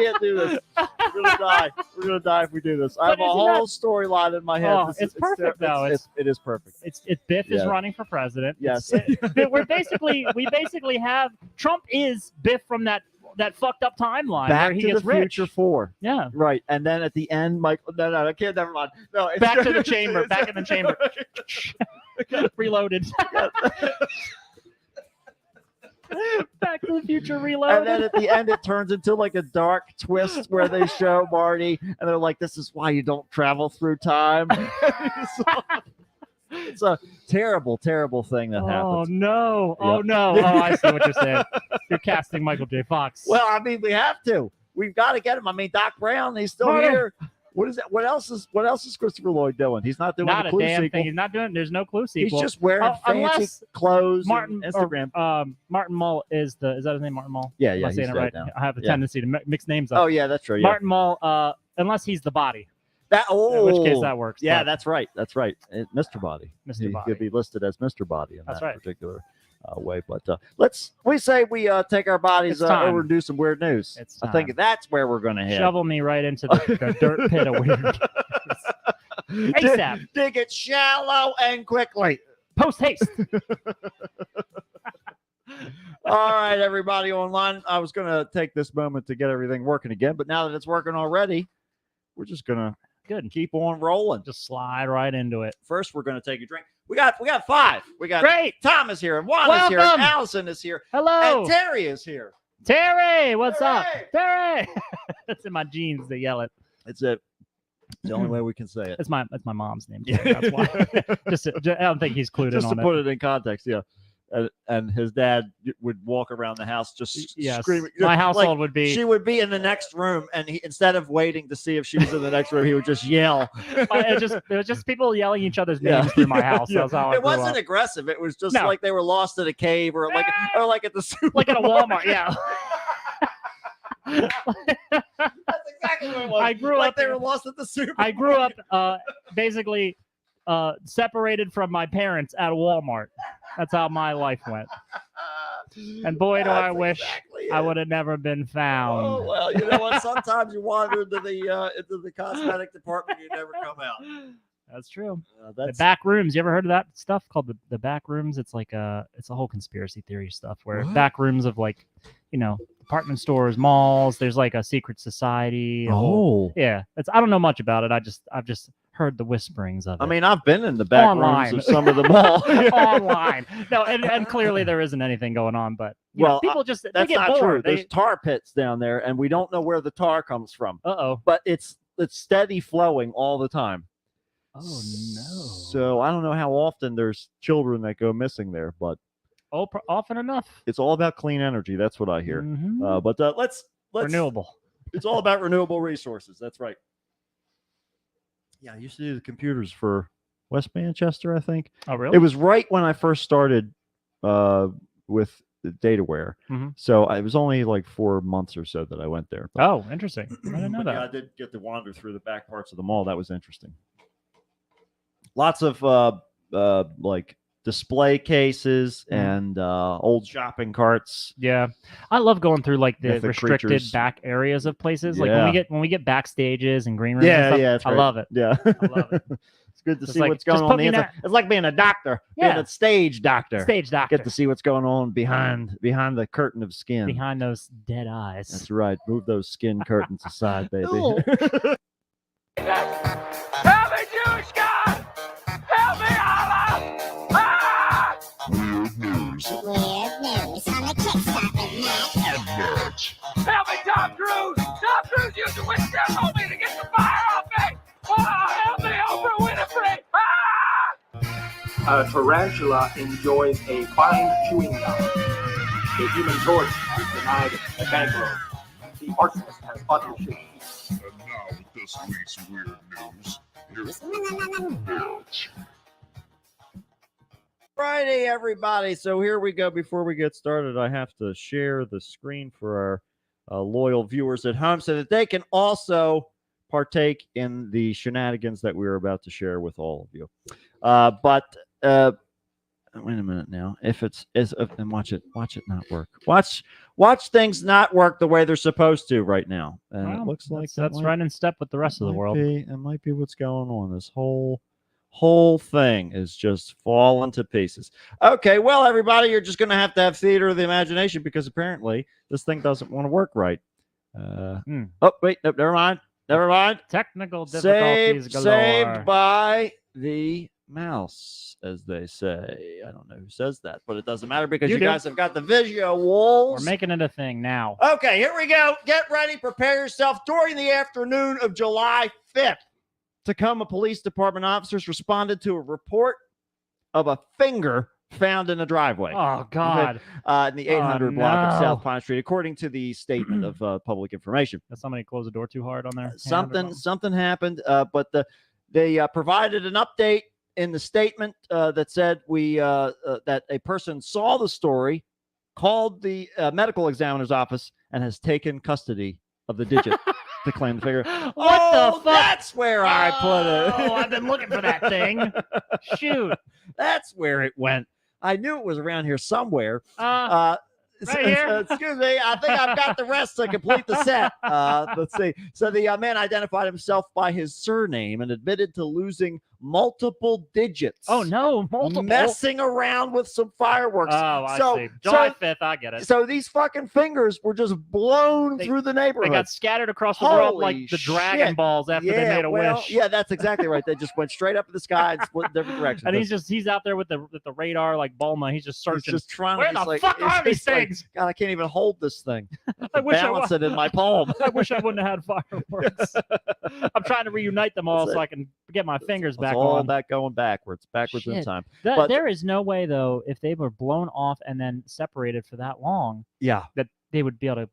can't do this. We're gonna die. We're gonna die if we do this. I have But a isn't whole storyline in my head. Oh, This it's is- perfect, ter- though. It is perfect. It's Biff is Yeah. running for president. Yes. We basically have Trump is Biff from that fucked up timeline Back where he to gets the rich. Future 4. Yeah. Right. And then at the end, Michael. No, I can't. Never mind. No. It's Back to the chamber. Back in the chamber. Reloaded. Back to the Future Reloaded. And then at the end, it turns into like a dark twist where they show Marty, and they're like, "This is why you don't travel through time." It's a terrible, terrible thing that Oh happens. no! Yeah. Oh no! Oh, I see what you're saying. You're casting Michael J. Fox. Well, I mean, we have to. We've got to get him. I mean, Doc Brown, he's still Marty. here. What is that? What else is Christopher Lloyd doing? He's not doing not the a Clue damn sequel. thing. He's not doing. There's no Clue He's sequel. just wearing fancy unless clothes. Martin and Instagram. Martin Mull is that his name? Martin Mull. Yeah, Am yeah, I saying he's it right? dead now. I have a Yeah. tendency to mix names up. Oh yeah, that's true. Yeah. Martin Mull. Unless he's the body. That. Oh, In which case that works. Yeah, but that's right. That's right. Mr. Body. Mr. He Body. could be listed as Mr. Body in That's that right. particular way. But we take our bodies It's time. over and do some weird news. It's I think time. that's where we're going to head. Shovel me right into the dirt pit of weird. ASAP. Dig it shallow and quickly. Post haste. All right, everybody online. I was going to take this moment to get everything working again, but now that it's working already, we're just going to Good. keep on rolling. Just slide right into it. First, we're going to take a drink. We got 5. We got Great. Tom is here, and Juan is here, and Welcome. Allison is here, Hello. and Terry is here. Terry, what's up? Terry! Terry. It's in my genes to yell it. It's it. It's the only way we can say it. That's my mom's name. Terry, that's why. I don't think he's clued Just in to on put it. it in context, yeah. And his dad would walk around the house just Yes, screaming. my Like, household would be. she would be in the next room, and he, instead of waiting to see if she was in the next room, he would just yell. It was just people yelling each other's Yeah. names through my house. Yeah. That's how I It grew wasn't up. aggressive. It was just No. like they were lost in a cave, or like at the super. Like at a Walmart. Yeah. That's exactly what it was. I grew like up- they were lost at the super. I grew up basically separated from my parents at Walmart. That's how my life went. And boy, do I That's wish exactly I it. would have never been found. Oh well, you know what? Sometimes you wander into the cosmetic department, you never come out. That's true. The That's back rooms. You ever heard of that stuff called the back rooms? It's like it's a whole conspiracy theory stuff where What? back rooms of like, department stores, malls. There's like a secret society. Yeah. I don't know much about it. I've just heard the whisperings of it. I mean, I've been in the back Online. rooms of some of the mall. Online. No, and clearly there isn't anything going on, but Well, people just they That's get not true. bored. There's tar pits down there, and we don't know where the tar comes from. Uh-oh. But it's steady flowing all the time. Oh no. So I don't know how often there's children that go missing there, but Often enough. it's all about clean energy. That's what I hear. Mhm. But let's Renewable. It's all about renewable resources. That's right. Yeah, I used to do the computers for West Manchester, I think. Oh really? It was right when I first started with the DataWare. Mhm. So it was only like 4 months or so that I went there. But, Oh, interesting. I didn't know but that. yeah, I did get to wander through the back parts of the mall. That was interesting. Lots of like display cases and old shopping carts. Yeah, I love going through like the Mythic restricted creatures. back areas of places. Like Yeah. when we get backstages and green rooms. and Yeah, stuff, yeah, that's I right. love it. Yeah, I love it. It's good to It's see like, what's just going on put on the me in inside. It's like being a doctor, being Yeah. a stage doctor. Stage doctor Get to see what's going on behind the curtain of skin. behind those dead eyes. That's right. Move those skin curtains aside, baby. Ooh. Help me, Jewish God! Help me, Allah! Ah! Weird news. Weird news on the Kickstarter net. Help me, Tom Cruise! Tom Cruise used a witchcraft on me to get the fire off me! Oh, help me, Oprah Winfrey! Ah! A tarantula enjoys a fine chewing gum. The human torch is denied a bank loan. The arsonist has button shoes. And now with this week's weird news, here's Mitch. Friday, everybody. So here we go. Before we get started, I have to share the screen for our loyal viewers at home so that they can also partake in the shenanigans that we're about to share with all of you. But wait a minute now. If it's then watch it not work. Watch things not work the way they're supposed to right now. And it Well, looks like that's right in step with the rest of the world. It might be what's going on. This whole thing is just falling to pieces. Okay, well, everybody, you're just going to have theater of the imagination because apparently this thing doesn't want to work right. Oh, wait, no, never mind. Technical difficulties galore. Saved by the mouse, as they say. I don't know who says that, but it doesn't matter because You you do. guys have got the visuals. We're making it a thing now. Okay, here we go. Get ready. Prepare yourself. During the afternoon of July 5th, Tacoma Police Department officers responded to a report of a finger found in a driveway Oh God, in the 800 block of no. South Pine Street, according to the statement of public information. did somebody close the door too hard on there? Something happened, but they provided an update in the statement that said that a person saw the story, called the medical examiner's office, and has taken custody of the digit to claim the figure. What the fuck? That's where I put it. Oh, I've been looking for that thing. Shoot. That's where it went. I knew it was around here somewhere. Right here. Excuse me. I think I've got the rest to complete the set. Let's see. So the man identified himself by his surname and admitted to losing multiple digits. Oh no, multiple. Messing around with some fireworks. Oh, I so, see. July so, 5th, I get it. so these fucking fingers were just blown They- through the They neighborhood. got scattered across the world like Holy the Dragon shit. Balls after they made a wish. Yeah, that's exactly right. They just went straight up in the sky and split in different directions. And he's out there with the radar like Bulma. He's just He's searching. just trying Where to the just, like, fuck it's are these just like, things? God, I can't even hold this thing. I wish I Balance wa- it in my palm. I wish I wouldn't have had fireworks. I'm trying to reunite them all That's so it. I can get my fingers It's back all on. about going backwards in Shit. time. But- There is no way though, if they were blown off and then separated for that long, Yeah. that they would be able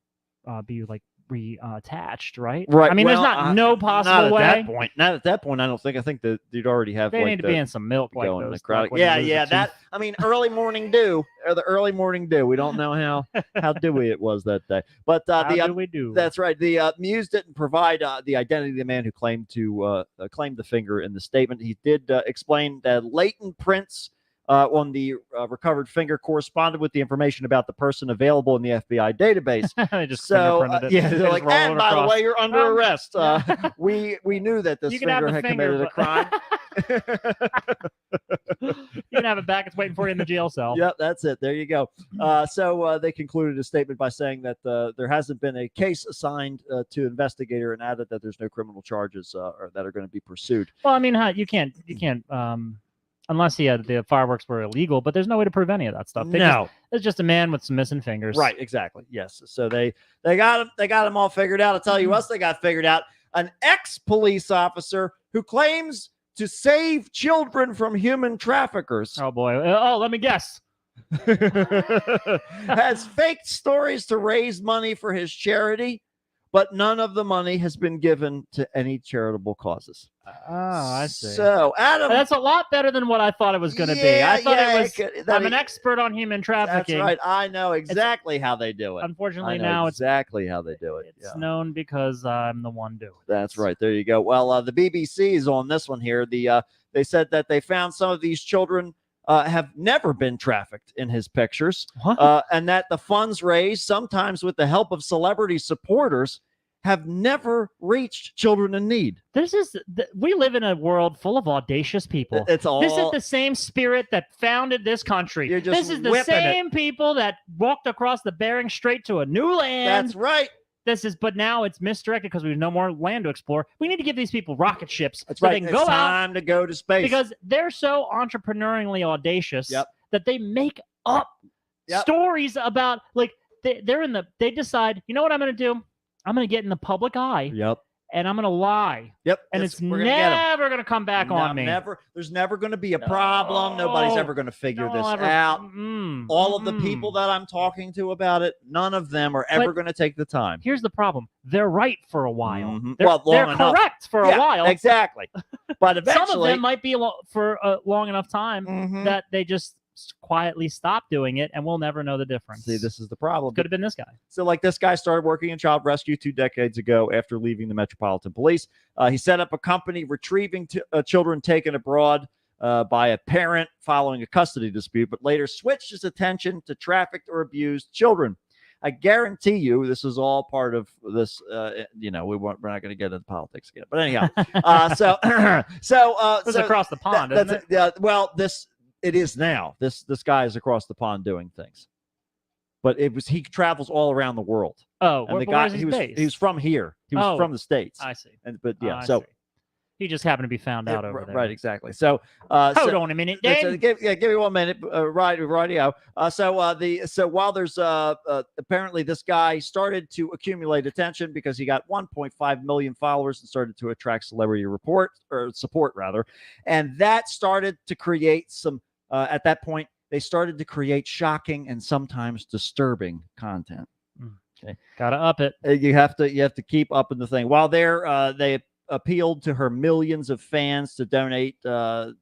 to be like reattached, right? Right. I mean, well, there's not no possible not at way. that point. Not at that point. I don't think. I think that you'd already have. They like need to the, be in some milk like going those. necrotic. like when you Yeah, lose a yeah. tooth. That. I mean, early morning dew or the early morning dew. We don't know how dewy it was that day. But How the do we do? that's right. The Muse didn't provide the identity of the man who claimed the finger in the statement. He did explain that latent prints on the recovered finger corresponded with the information about the person available in the FBI database. They just So fingerprinted it. yeah, They they're just like, roll and it by the across. way, you're under arrest. yeah. We knew that this You can have finger the had finger, committed a but- crime. You can have it back. It's waiting for you in the jail cell. Yep, that's it. There you go. So they concluded a statement by saying that there hasn't been a case assigned to investigator, and added that there's no criminal charges or that are going to be pursued. Well, I mean, you can't, unless the fireworks were illegal, but there's no way to prove any of that stuff. It's just a man with some missing fingers. Right, exactly. Yes. So they got him all figured out. I'll tell you what else they got figured out. An ex-police officer who claims to save children from human traffickers Oh boy. Oh, let me guess. has faked stories to raise money for his charity, but none of the money has been given to any charitable causes. Oh, I see. So, Adam, That's a lot better than what I thought it was going to be. I thought it was. that I'm an expert on human That's trafficking. right. I know exactly how they do it. Unfortunately, I know now exactly how they do it. it's known because I'm the one doing it. That's right. There you go. Well, the BBC is on this one here. They said that they found some of these children have never been trafficked in his pictures, What? and that the funds raised, sometimes with the help of celebrity supporters, have never reached children in need. We live in a world full of audacious people. It's all. This is the same spirit that founded this country. You're just This is the whipping it. same people that walked across the Bering Strait to a new land. That's right. But now it's misdirected because we have no more land to explore. We need to give these people rocket ships That's so right. they can It's go out time to go to space. because they're so entrepreneurially audacious Yep. that they make up Yep. stories about they decide, you know what I'm going to do? I'm going to get in the public eye Yep. and I'm going to lie. Yep. And That's- it's we're gonna get 'em. never going to come back on me. Never. There's never going to be a problem. Nobody's No. ever going to figure No this one ever- out. Mm-mm. All of the Mm-mm. people that I'm talking to about it, none of them are ever But- going to take the time. Here's the problem. They're right for a while. Mhm. They're, Well, long they're enough. correct for Yeah, a while. Exactly. But eventually, Some of them might be for a long enough time Mhm. that they just quietly stop doing it, and we'll never know the difference. See, this is the problem. could have been this guy. So, like, this guy started working in child rescue 2 decades ago after leaving the Metropolitan Police. He set up a company retrieving children taken abroad by a parent following a custody dispute, but later switched his attention to trafficked or abused children. I guarantee you, this is all part of this. We're not going to get into politics again, but anyhow. This is so across the pond, isn't it? it is now. This guy is across the pond doing things, but he travels all around the world. Oh, And the but guy where's he was based? from here. He was Oh, from the States. I see. But yeah, I so see. He just happened to be found out over there. right, exactly. So Hold on a minute, Dan. give me 1 minute. Rightio. So while there's apparently this guy started to accumulate attention because he got 1.5 million followers and started to attract celebrity support rather, and that started to create some. At that point, they started to create shocking and sometimes disturbing content. Gotta up it. You have to keep up in the thing. While they appealed to her millions of fans to donate and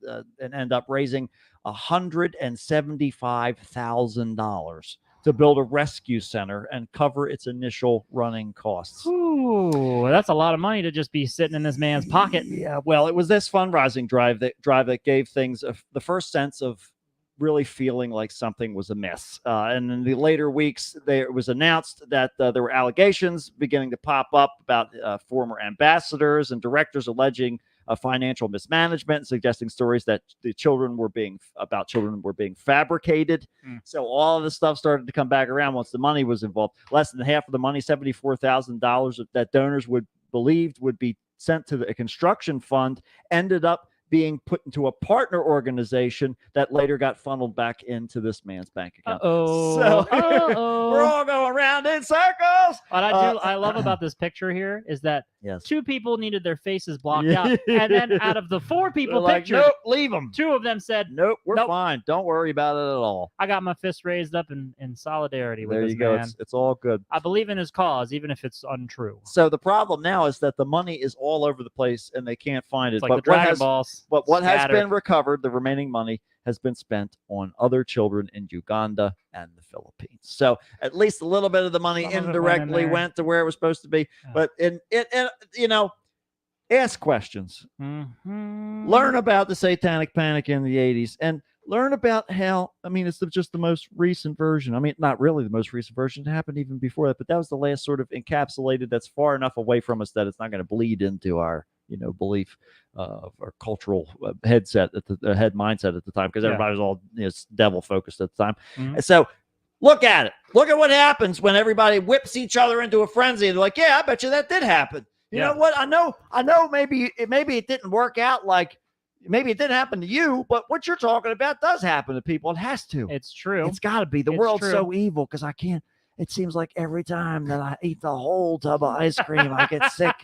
end up raising $175,000 to build a rescue center and cover its initial running costs. Ooh, that's a lot of money to just be sitting in this man's pocket. Yeah, well, it was this fundraising drive that gave things the first sense of really feeling like something was amiss. And in the later weeks, it was announced that there were allegations beginning to pop up about former ambassadors and directors alleging financial mismanagement, suggesting stories that children were being fabricated. So all of this stuff started to come back around once the money was involved. Less than half of the money, $74,000 that donors believed would be sent to the construction fund, ended up being put into a partner organization that later got funneled back into this man's bank account. So we're all going around in circles. What I love about this picture here is that Yes. 2 people needed their faces blocked out, and then out of the 4 people They're like, pictured, nope, leave them. 2 of them said, Nope, we're Nope. fine. Don't worry about it at all. "I got my fist raised up in solidarity with There this you go. man. It's all good. I believe in his cause, even if it's untrue." So the problem now is that the money is all over the place and they can't find it. It's like the Dragon Balls. But what has scattered. been recovered, the remaining money, has been spent on other children in Uganda and the Philippines. So at least a little bit of the money Some of it went in indirectly there. went to where it was supposed to be. Yeah. But ask questions. Mhm. Learn about the Satanic Panic in the 80s and learn about how, it's just the most recent version. Not really the most recent version. It happened even before that, but that was the last sort of encapsulated that's far enough away from us that it's not going to bleed into our, belief of our cultural head mindset at the time, because Yeah. everybody was all devil focused at the time. Mhm. And so look at it. Look at what happens when everybody whips each other into a frenzy. They're like, yeah, I bet you that did happen. You Yeah. know what? I know maybe it didn't work out, like maybe it didn't happen to you, but what you're talking about does happen to people. It has to. It's true. It's got to be. The It's world's true. so evil because I can't. It seems like every time that I eat the whole tub of ice cream, I get sick.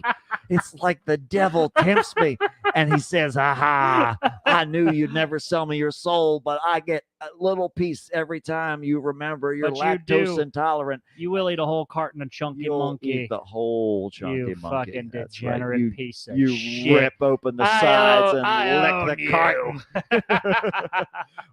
It's like the devil tempts me. And he says, aha, I knew you'd never sell me your soul, but I get a little piece every time you remember you're But you lactose do. intolerant. You will eat a whole carton of Chunky You'll Monkey. eat the whole chunky You monkey. fucking That's right. degenerate piece of You shit. rip open the sides and lick the carton. carton.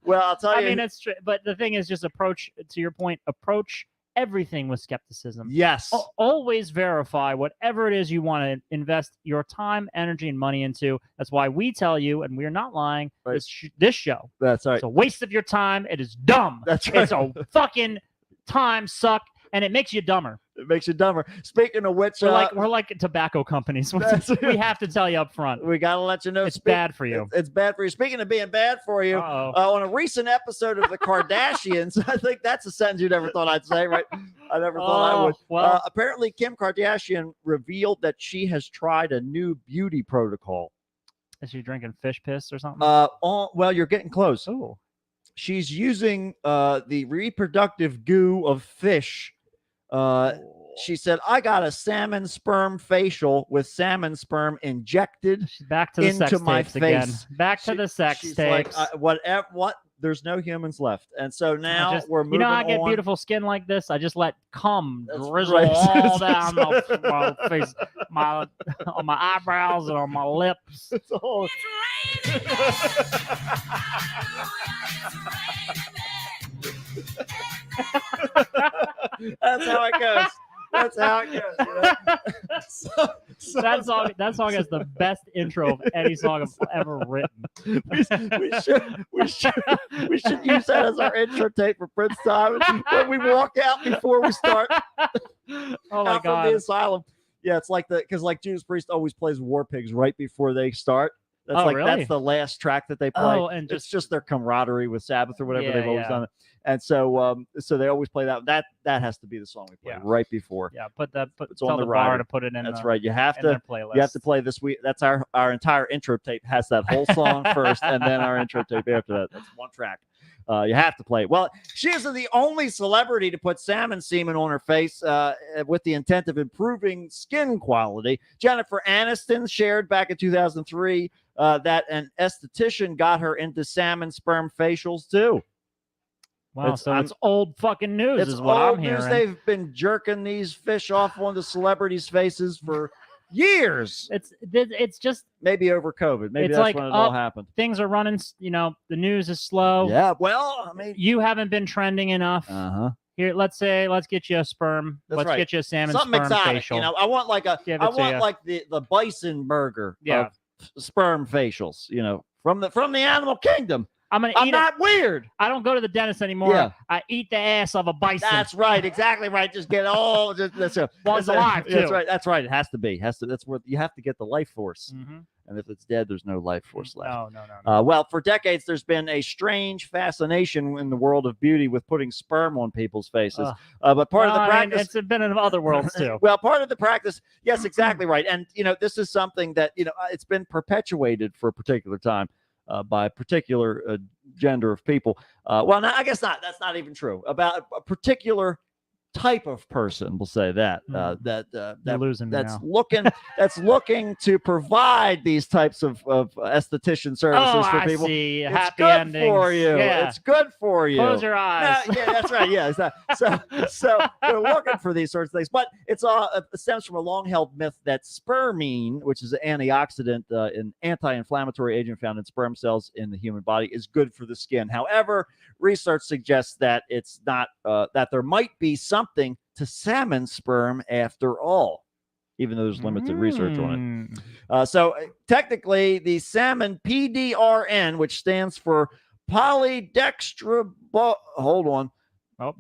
Well, I'll tell you. it's true. But the thing is, just approach, to your point, approach everything with skepticism. yes. Always verify whatever it is you want to invest your time, energy, and money into. That's why we tell you, and we're not lying, Right. this show That's right. is a waste of your time. It is dumb. That's right. It's a fucking time suck, and it makes you dumber. It makes you dumber. Speaking of which, We're like tobacco companies. That's- We have to tell you up front. we got to let you know. It's bad for you. It's bad for you. Speaking of being bad for you, Uh-oh. on a recent episode of the Kardashians, I think that's a sentence you never thought I'd say, right? I never thought I would. Well, Apparently, Kim Kardashian revealed that she has tried a new beauty protocol. is she drinking fish piss or something? Well, you're getting close. Oh, She's using the reproductive goo of fish. She said, I got a salmon sperm facial with salmon sperm injected she's back to the sex into my tapes again. face. Back to the sex She's tapes. like, what? There's no humans left. And so now we're moving You know, I get on. beautiful skin like this. I just let cum That's drizzle right. all down my face, on my eyebrows and on my lips. It's all- That's how it goes. That's how it goes. You know? That song has the best intro of any song I've ever written. we should use that as our intro tape for Prince Time when we walk out before we start Oh my out from the god! asylum. Yeah, it's like because Judas Priest always plays War Pigs right before they start. That's Oh, really? that's the last track that they play. Oh, and It's just their camaraderie with Sabbath or whatever. Yeah, They've always yeah. done it. And so so they always play that. That has to be the song we play Yeah. right before. Yeah, It's tell on the the bar rider. to put it in. That's the, right. You have in to their playlist. you have to play this week. That's our entire intro tape has that whole song first, and then our intro tape after that. That's one track. You have to play it. Well, she isn't the only celebrity to put salmon semen on her face with the intent of improving skin quality. Jennifer Aniston shared back in 2003 that an esthetician got her into salmon sperm facials too. Wow, It's- so I'm- it's old fucking news, It's is what old I'm news. hearing. They've been jerking these fish off onto celebrities' faces for years. It's just Maybe over COVID. Maybe It's that's like when it all up- happened. things are running. You know, the news is slow. Yeah. Well, I mean, You haven't been trending enough. huh. Here, let's get you a sperm. That's let's right. get you a salmon Something sperm exotic. facial. You know, I want like Give it to ya. the bison burger Yeah. of sperm facials. You know, from the animal kingdom. I'm gonna I'm eat not weird. it. I don't go to the dentist anymore. Yeah. I eat the ass of a bison. That's right. Exactly right. Just get all. That's While it's alive, That's too. right. That's right. It has to be. That's what you have to get the life force. Mhm. And if it's dead, there's no life force left. No. Well, for decades, there's been a strange fascination in the world of beauty with putting sperm on people's faces. But part of the practice, it's been in other worlds too. well, part of the practice, yes, exactly right. And this is something that it's been perpetuated for a particular time by a particular gender of people. Well, no, I guess not. That's not even true. About a particular type of person, we'll say that. You're losing me that's now. looking to provide these types of esthetician services for people. I see. It's Happy good endings. for you. Yeah. It's good for you. Close your eyes. Yeah, that's right. Yeah, so they're looking for these sorts of things, but it's all it stems from a long-held myth that spermine, which is an antioxidant, an anti-inflammatory agent found in sperm cells in the human body, is good for the skin. However, research suggests that it's not. That there might be something to salmon sperm after all, even though there's limited research on it. So technically, the salmon PDRN, which stands for hold on.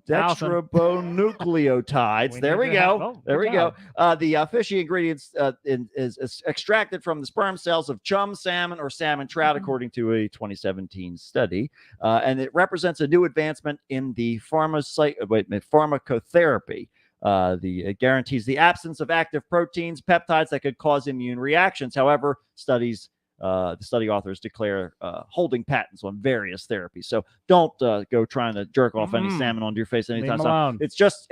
Dextrobonucleotides. There we go. There we go. The fishy ingredients is extracted from the sperm cells of chum salmon or salmon trout, according to a 2017 study. And it represents a new advancement in the pharmacotherapy. It guarantees the absence of active proteins, peptides that could cause immune reactions. However, the study authors declare holding patents on various therapies. So don't go trying to jerk off any salmon onto your face anytime soon. It's just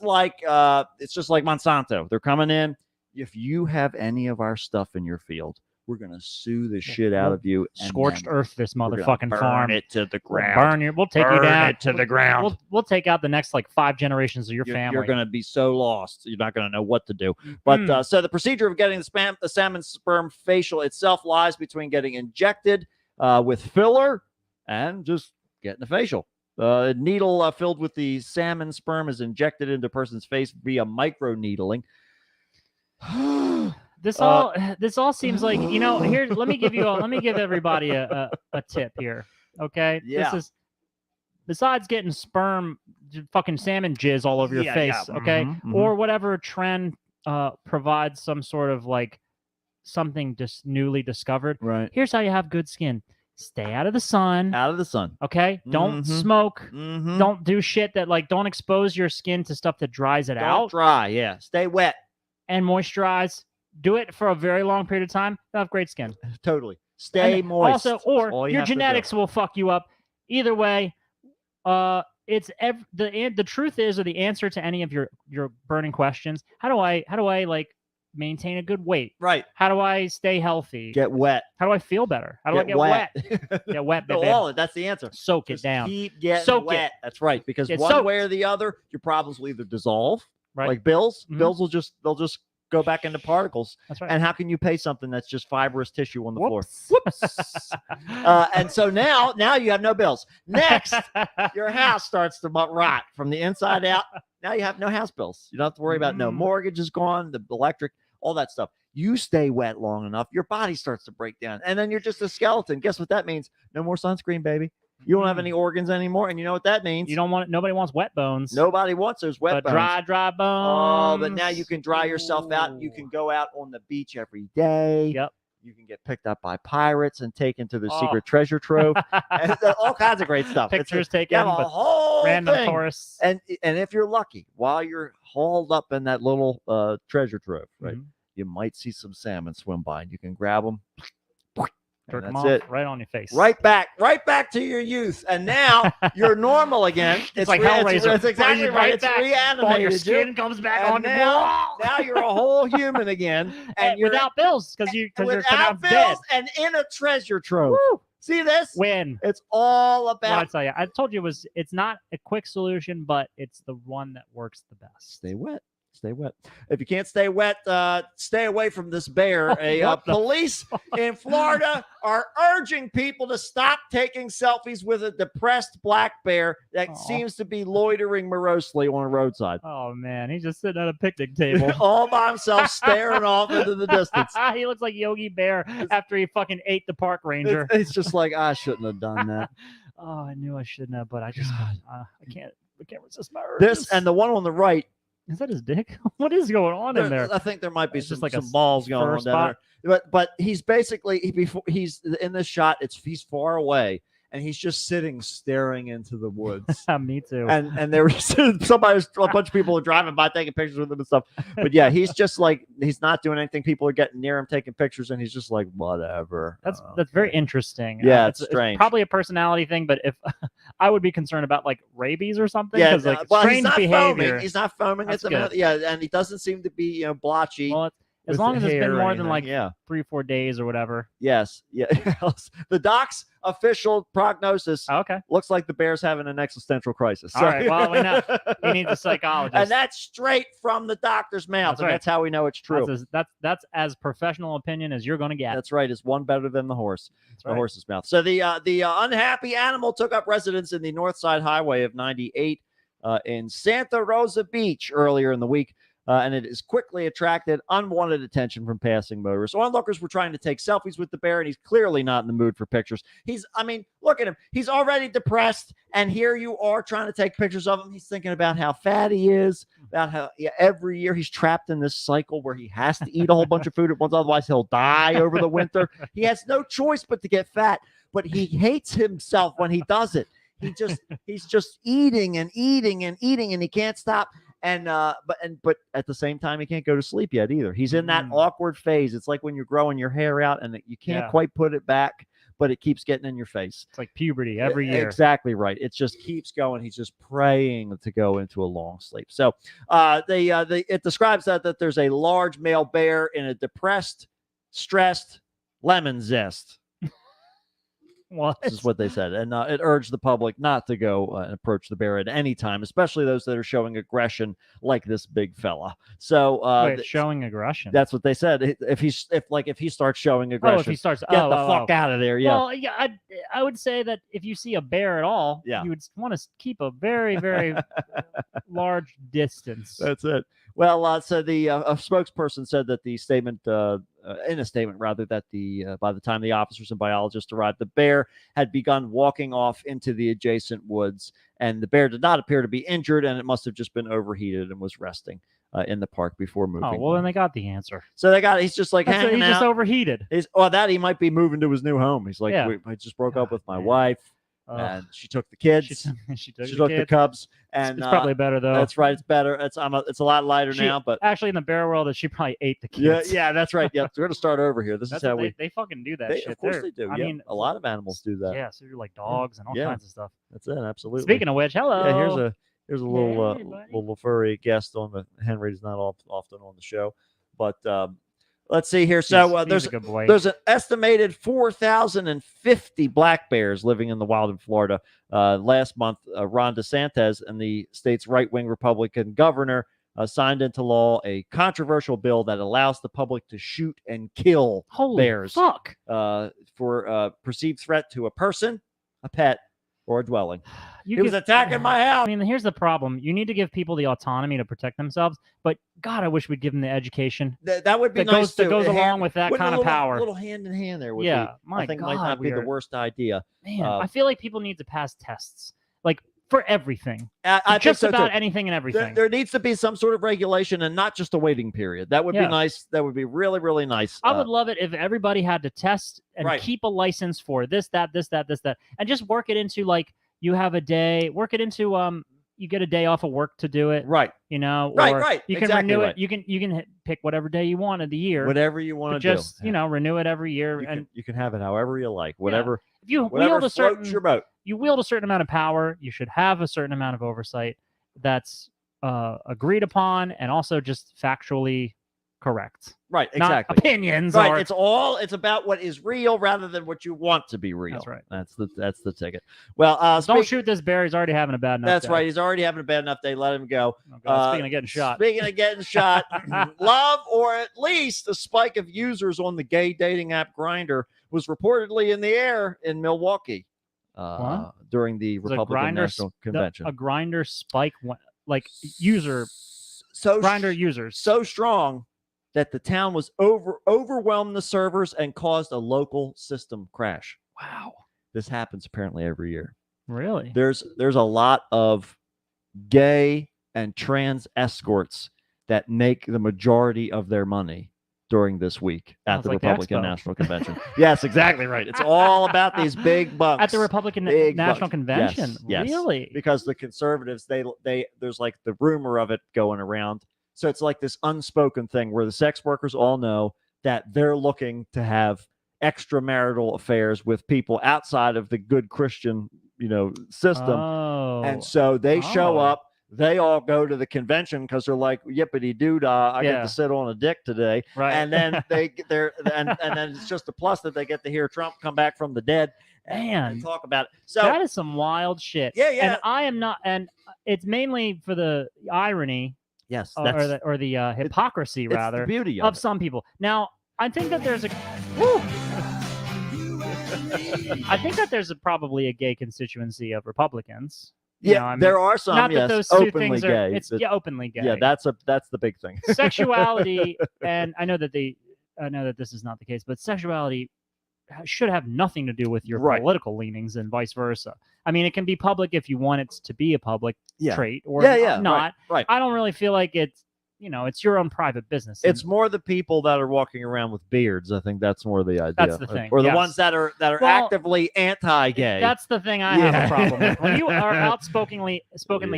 like Monsanto. They're coming in. If you have any of our stuff in your field, we're gonna sue the shit out of you. Scorched earth this motherfucking farm. Burn it to the ground. We'll take you down it to the ground. We'll take out the next 5 generations of your family. You're going to be so lost. You're not going to know what to do. But so the procedure of getting the salmon sperm facial itself lies between getting injected with filler and just getting the facial. A needle filled with the salmon sperm is injected into a person's face via microneedling. This all seems like here. Let me give everybody a tip here. Okay. Yeah. This is besides getting fucking salmon jizz all over your face. Yeah. Okay. Or whatever trend provides some sort of something just newly discovered. Right. Here's how you have good skin. Stay out of the sun. Out of the sun. Okay. Don't smoke. Don't do shit that don't expose your skin to stuff that dries it out. Don't dry. Yeah. Stay wet. And moisturize. Do it for a very long period of time. You'll have great skin. Totally. Stay moist. Also, or your genetics will fuck you up. Either way, it's the truth is, or the answer to any of your burning questions. How do I maintain a good weight? Right. How do I stay healthy? Get wet. How do I feel better? How do I get wet? Get wet, baby. That's the answer. Soak Just it down. Keep getting Soak wet. it. That's right. Because Get one soaked. way or the other, your problems will either dissolve, right? Like bills. Bills will just go back into particles. That's right. And how can you pay something that's just fibrous tissue on the Whoops. floor? Whoops. And so now you have no bills. Next, your house starts to rot from the inside out. Now you have no house bills. You don't have to worry about no mortgage is gone, the electric, all that stuff. You stay wet long enough, your body starts to break down, and then you're just a skeleton. Guess what that means? No more sunscreen, baby. You don't have any organs anymore, and you know what that means? Nobody wants wet bones. Nobody wants those wet bones. Dry bones. Oh, but now you can dry yourself out. You can go out on the beach every day. Yep. You can get picked up by pirates and taken to the secret treasure trove. And all kinds of great stuff. Pictures taken, a whole random thing. tourists. And if you're lucky, while you're hauled up in that little treasure trove, right, you might see some salmon swim by, and you can grab them. Jerk And them that's off it. right on your face. Right back to your youth, and now you're normal again. It's like Hellraiser. It's exactly right. It's All reanimated. your skin comes back And on your now you're a whole human again, and you're without bills because you're without pronounced bills dead. and in a treasure trove. Woo. See this? When It's all what I about tell you, I told you it's not a quick solution, but it's the one that works the best. stay wet. Stay wet. If you can't stay wet, stay away from this bear. Police in Florida are urging people to stop taking selfies with a depressed black bear that seems to be loitering morosely on a roadside. Oh man, he's just sitting at a picnic table. All by himself, staring off into the distance. He looks like Yogi Bear after he fucking ate the park ranger. It's just like, I shouldn't have done that. Oh, I knew I shouldn't have, but I just I can't resist my urge. This and the one on the right Is that his dick? What is going on in there? I think there might be It's some, just like a some balls going fur on down there. But he's basically before he's in this shot. He's far away and he's just sitting staring into the woods. Me too. And there was a bunch of people are driving by taking pictures with him and stuff. But yeah, he's just like he's not doing anything. People are getting near him taking pictures, and he's just like whatever. That's very interesting. Yeah, it's strange. Probably a personality thing, but if I would be concerned about like rabies or something, Yeah, because like well, strange he's not behavior. foaming. He's not foaming That's at the minute. good. Yeah, and he doesn't seem to be blotchy. Well, as with long as it's hair been or more than anything. like 3-4 days or whatever. Yes. Yeah. The doc's official prognosis Oh, okay. looks like the Bears having an existential crisis. All right, well, we know. He needs a psychologist. And that's straight from the doctor's mouth. That's and right. that's how we know it's true. That's as professional opinion as you're going to get. That's right. It's one better than the horse. That's The right. horse's mouth. So the unhappy animal took up residence in the North Side Highway of 98 in Santa Rosa Beach earlier in the week. And it has quickly attracted unwanted attention from passing motorists. Onlookers were trying to take selfies with the bear, and he's clearly not in the mood for pictures. Look at him. He's already depressed, and here you are trying to take pictures of him. He's thinking about how fat he is, about how every year he's trapped in this cycle where he has to eat a whole bunch of food at once, otherwise he'll die over the winter. He has no choice but to get fat, but he hates himself when he does it. He's just eating and eating and eating, and he can't stop. But at the same time, he can't go to sleep yet either. He's in that awkward phase. It's like when you're growing your hair out and you can't quite put it back, but it keeps getting in your face. It's like puberty every year. Exactly right. It just keeps going. He's just praying to go into a long sleep. So it describes that there's a large male bear in a depressed, stressed lemon zest. What? This is what they said. And it urged the public not to go and approach the bear at any time, especially those that are showing aggression like this big fella. So showing aggression. that's what they said. If he starts showing aggression, if he starts, get the fuck out of there. Yeah. Well, yeah, I would say that if you see a bear at all, you would want to keep a very, very large distance. That's it. Well, so the a spokesperson said that the statement, in a statement rather, that by the time the officers and biologists arrived, the bear had begun walking off into the adjacent woods, and the bear did not appear to be injured, and it must have just been overheated and was resting in the park before moving. Oh, well, then they got the answer. So he's just like hanging out. He's just overheated. He might be moving to his new home. He's like, I just broke up with my wife. And she took the kids. She took the cubs, and it's probably better though. That's right. It's better. It's a lot lighter now. But actually, in the bear world, she probably ate the kids. Yeah, that's right. Yeah, we're gonna start over here. This is how they fucking do that shit. Of course they do. I mean, a lot of animals do that. Yeah, so you're like dogs and all kinds of stuff. That's it. Absolutely. Speaking of which, hello. Yeah, here's a little furry guest on the Henry is not often on the show, but. Let's see here. So there's an estimated 4,050 black bears living in the wild in Florida. Last month, Ron DeSantis and the state's right-wing Republican governor signed into law a controversial bill that allows the public to shoot and kill bears for perceived threat to a person, a pet, or a dwelling. He was attacking my house. I mean, here's the problem. You need to give people the autonomy to protect themselves, but God, I wish we'd give them the education. That would be nice that goes along with that kind of power. A little hand in hand there would be. I think might not be the worst idea. Man, I feel like people need to pass tests, like for everything. I just think so about too. anything and everything. There needs to be some sort of regulation and not just a waiting period. That would be nice. That would be really, really nice. I would love it if everybody had to test and keep a license for this, that, and just work it into like you have a day. Work it into you get a day off of work to do it. Right. You know. Right. You can renew it. You can pick whatever day you want of the year. Whatever you want to do. Just renew it every year, you can have it however you like. Whatever. If you wield a certain your boat. You wield a certain amount of power. You should have a certain amount of oversight that's agreed upon and also just factually correct. Right, exactly. Not opinions. Right, it's about what is real rather than what you want to be real. That's right. That's the ticket. Well, don't shoot this bear. He's already having a bad enough That's day. right. He's already having a bad enough day. Let him go. Oh, God. Speaking of getting shot. Love or at least a spike of users on the gay dating app Grindr was reportedly in the air in Milwaukee during the Republican National Convention. A Grindr spike, like user. Grindr users so strong that the town was overwhelmed the servers and caused a local system crash. Wow. This happens apparently every year. Really? There's a lot of gay and trans escorts that make the majority of their money during this week at Sounds the like the Republican Expo. National Convention. Yes, exactly right. It's all about these big bucks At the Republican Big National bucks. Convention. Yes, yes. Really? because the conservatives they there's like the rumor of it going around. So it's like this unspoken thing where the sex workers all know that they're looking to have extramarital affairs with people outside of the good Christian, system. Oh. And so they show Oh. up. They all go to the convention because they're like, yippity doo dah, I get Yeah. to sit on a dick today. Right. And then and then it's just a plus that they get to hear Trump come back from the dead and Man. talk about it. So that is some wild shit. Yeah, yeah. And I am not, and it's mainly for the irony yes, or that's the hypocrisy it's the rather beauty of of it. some people. Now, I think that there's a woo, I think that there's probably a gay constituency of Republicans. You Yeah, know, I mean, there are some, not yes, that those two openly things gay. are. It's that- openly gay. Yeah, that's the big thing. Sexuality, and I know that this is not the case, but sexuality should have nothing to do with your Right. political leanings and vice versa. I mean, it can be public if you want it to be a public Yeah. trait or Yeah, not. Right. I don't really feel like it's it's your own private business. It's more the people that are walking around with beards. I think that's more the idea. That's the thing, Or the yes. ones that are Well, actively anti-gay. That's the thing I have Yeah. a problem with. When you are spokenly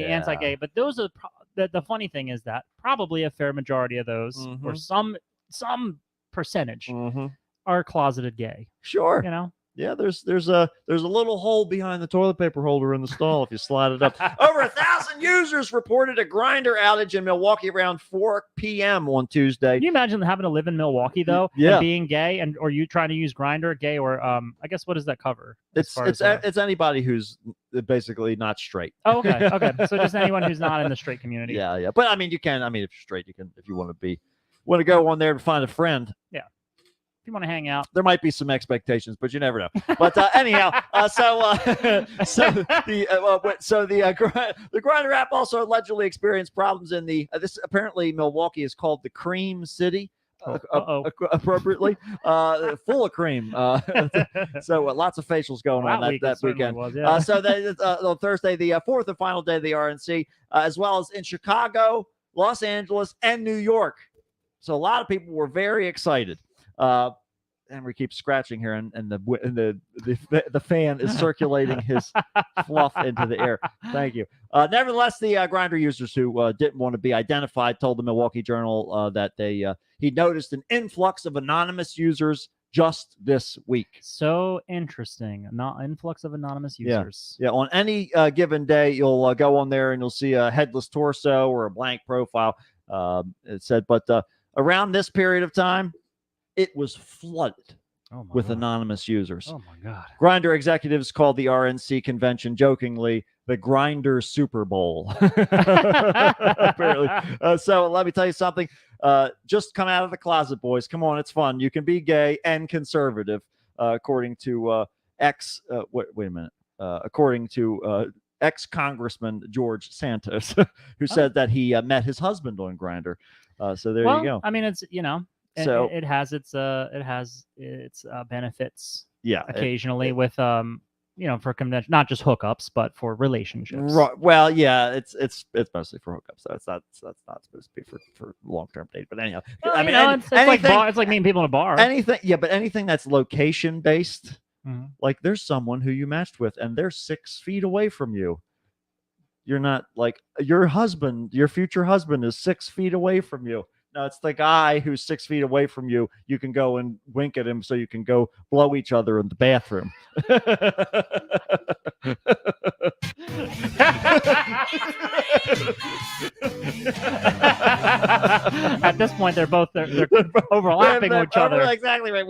Yeah. anti-gay, but those are the funny thing is that probably a fair majority of those, or Mhm. some percentage, Mhm. are closeted gay. Sure. You know. Yeah, there's a little hole behind the toilet paper holder in the stall if you slide it up. Over 1,000 users reported a grinder outage in Milwaukee around 4 p.m. on Tuesday. Can you imagine having to live in Milwaukee though, Yeah. and being gay, or you trying to use Grinder, gay, or I guess what does that cover? as It's far it's as, it's anybody who's basically not straight. oh, okay, okay. So just anyone who's not in the straight community. Yeah, yeah. But I mean, you can. I mean, if you're straight, you can. If you want to go on there to find a friend. If you want to hang out. There might be some expectations, but you never know. But anyhow, the Grindr app also allegedly experienced problems in the this apparently Milwaukee is called the Cream City. Appropriately, full of cream. So lots of facials going on week it that certainly weekend. was, yeah. So on Thursday, the fourth and final day of the RNC, as well as in Chicago, Los Angeles, and New York. So a lot of people were very excited. And we keep scratching here, and the fan is circulating his fluff into the air. Thank you. Nevertheless, the Grindr users who didn't want to be identified told the Milwaukee Journal that he noticed an influx of anonymous users just this week. So interesting. Not influx of anonymous Yeah. users. Yeah, on any given day, you'll go on there and you'll see a headless torso or a blank profile. It said, but around this period of time, it was flooded Oh my with God. anonymous users. Oh my God. Grindr executives called the RNC convention jokingly the Grindr Super Bowl. Apparently. So let me tell you something. Just come out of the closet, boys. Come on, it's fun. You can be gay and conservative, according to wait a minute. According to ex-Congressman George Santos, who said that he met his husband on Grindr. So there you go. I mean, it's So- it has its benefits Yeah. occasionally with for convention, not just hookups, but for relationships. Right. Well, yeah, it's mostly for hookups, so that's not supposed to be for long term date. But anyhow, Well, I mean, it's like it's like meeting people in a bar. anything, yeah, but anything that's location based, Mhm. like there's someone who you matched with, and they're 6 feet away from you. You're not like your future husband is 6 feet away from you. No, it's the guy who's 6 feet away from you. You can go and wink at him so you can go blow each other in the bathroom. At this point, they're overlapping with each other. Exactly right.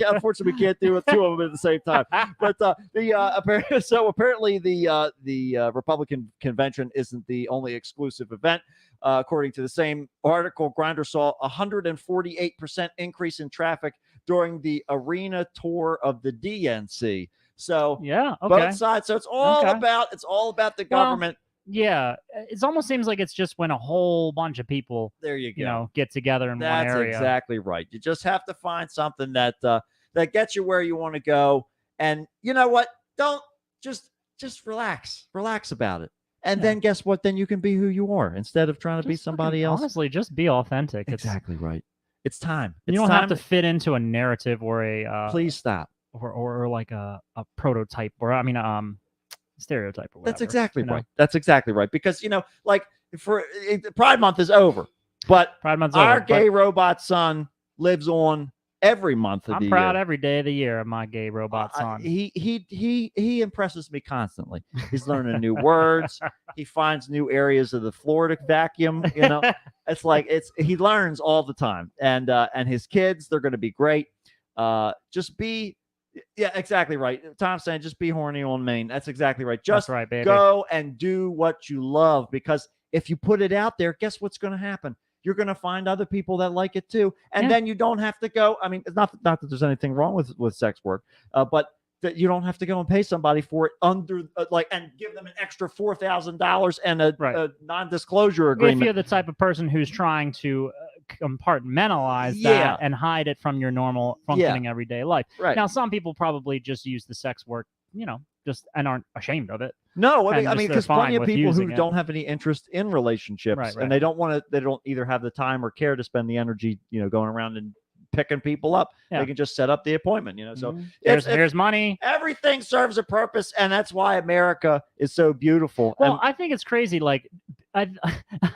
Unfortunately, we can't do two of them at the same time. But apparently the Republican convention isn't the only exclusive event. According to the same article, Grindr saw a 148% increase in traffic during the arena tour of the DNC. So Yeah. Okay. both sides. So it's all Okay. about the Well, government. Yeah. It almost seems like it's just when a whole bunch of people, There you go. get together in That's one area. exactly right. You just have to find something that gets you where you want to go. And you know what? Don't just relax about it. And Yeah. then guess what? Then you can be who you are instead of trying to be Just somebody fucking- else. Honestly, just be authentic. It's, Exactly right. It's time. You It's don't have time to fit into a narrative or a Please stop. or like a prototype or I mean stereotype or whatever. That's exactly you know? right. That's exactly right. Because like Pride Month is over, but Pride Month's our over, but gay robot son lives on every month of I'm the proud year. every day of the year of my gay robot son. He impresses me constantly. He's learning new words. He finds new areas of the Florida vacuum. It's like he learns all the time. And his kids, they're going to be great. Just be, yeah, exactly right. Tom's saying just be horny on Maine. That's exactly right. Just That's right, baby. go and do what you love, because if you put it out there, guess what's going to happen? You're going to find other people that like it too. And Yeah. then you don't have to go. I mean, it's not that there's anything wrong with sex work, but that you don't have to go and pay somebody for it and give them an extra $4,000 and a non-disclosure If agreement. you're the type of person who's trying to compartmentalize Yeah. that and hide it from your normal functioning everyday life. Right. Now, some people probably just use the sex work, just and aren't ashamed of it. No, and just because they're plenty fine of with people who using it. don't have any interest in relationships, Right, right. and they don't either have the time or care to spend the energy, going around and picking people up. Yeah. They can just set up the appointment, So Mhm. it's- Here's money. everything serves a purpose, and that's why America is so beautiful. Well, And- I think it's crazy. Like, I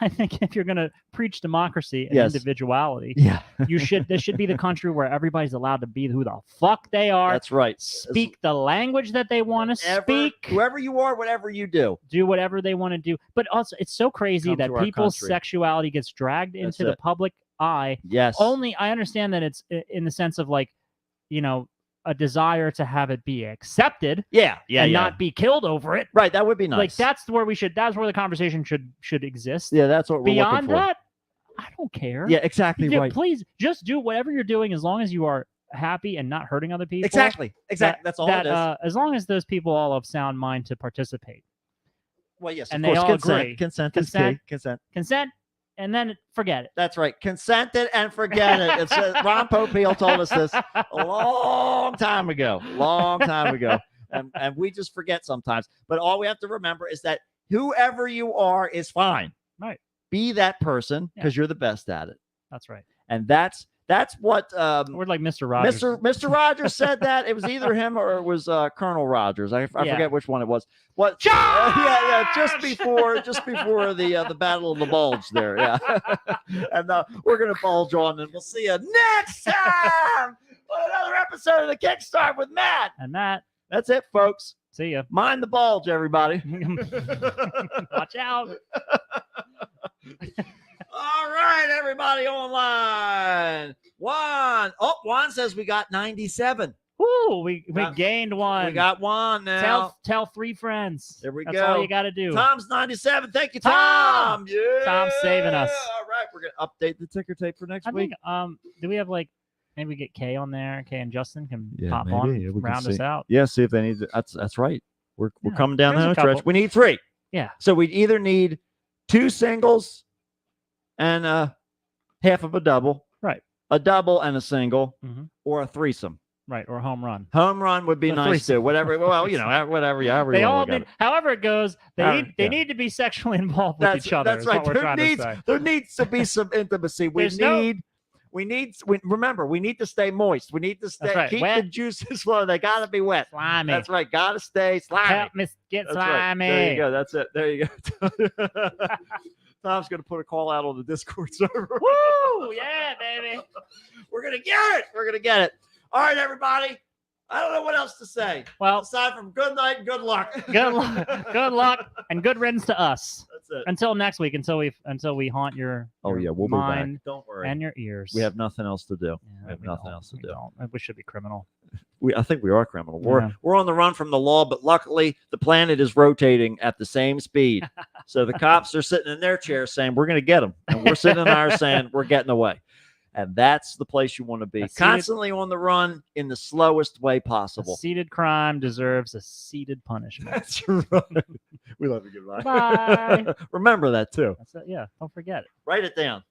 I think if you're gonna preach democracy and Yes. individuality, yeah, this should be the country where everybody's allowed to be who the fuck they are, that's right. speak the language that they want to Ever- speak, whoever you are, whatever you do. do whatever they want to do. But also, it's so crazy Come that to our people's country. sexuality gets dragged That's into the it. public eye. Yes. Only I understand that it's in the sense of like, a desire to have it be accepted yeah, and not be killed over it. right. That would be nice. Like that's where the conversation should exist. Yeah, that's what we're Beyond looking for. that, I don't care. Yeah, exactly Yeah, right. please just do whatever you're doing as long as you are happy and not hurting other people. Exactly. That's all That, it is. as long as those people all have sound mind to participate. Well, yes, and of they course. all Consent. agree. Consent is Consent. key. Consent. Consent, and then forget it. That's right. Consent it and forget it. It's Ron Popeil told us this a long time ago. And we just forget sometimes. But all we have to remember is that whoever you are is fine. Right. Be that person Yeah. because you're the best at it. That's right. And that's what We're like Mr. Rogers. Mr. Rogers said that. It was either him or it was Colonel Rogers. I Yeah. forget which one it was. What? Yeah, just before the Battle of the Bulge there. Yeah, and we're gonna bulge on, and we'll see you next time on another episode of the Kickstart with Matt. And Matt, That's it, folks. see ya. Mind the bulge, everybody. Watch out. All right, everybody online. Juan says we got 97. Woo, we Got- gained one. We got Juan now. Tell 3 friends. There we That's go. all you got to do. Tom's 97. Thank you, Tom! Tom. Yeah. Tom's saving us. All right, we're gonna update the ticker tape for next I week. think do we have maybe we get Kay on there? Kay and Justin can Yeah, pop maybe. on, Yeah, we can round us see. out. Yeah, see if they need. That's right. We're Yeah, coming down there's the a stretch. couple. We need 3. Yeah. So we either need 2 singles and half of a double. Right. A double and a single, Mhm. or a threesome. Right, or home run. Home run would be A nice threesome. too. Whatever. Well, whatever. Yeah, They all need, however it goes, they Yeah. need to be sexually involved with each other. That's is right. what we're trying to say. There needs to be some intimacy. Remember, we need to stay moist. We need to stay right. keep Wet. the juices flowing. They gotta be wet. Slimy. That's right. Gotta stay slimy. Help me get That's right. slimy. There you go. That's it. There you go. Tom's gonna put a call out on the Discord server. Woo! Yeah, baby. We're gonna get it. We're gonna get it. All right, everybody. I don't know what else to say Well, aside from good night and good luck. good luck, and good riddance to us. That's it. Until next week, until we haunt your, Oh your yeah, we'll mind be back. Don't worry. and your ears. We have nothing else to do. Yeah, we have nothing else to do. We should be criminal. I think we are criminal. Yeah. We're on the run from the law, but luckily the planet is rotating at the same speed. So the cops are sitting in their chairs saying, "We're going to get them," and we're sitting in ours saying, "We're getting away." And that's the place you want to be. A seated- Constantly on the run in the slowest way A possible. seated crime deserves a seated punishment. That's right. We love you. Goodbye. Bye. Remember that too. That's it. Yeah, don't forget it. Write it down.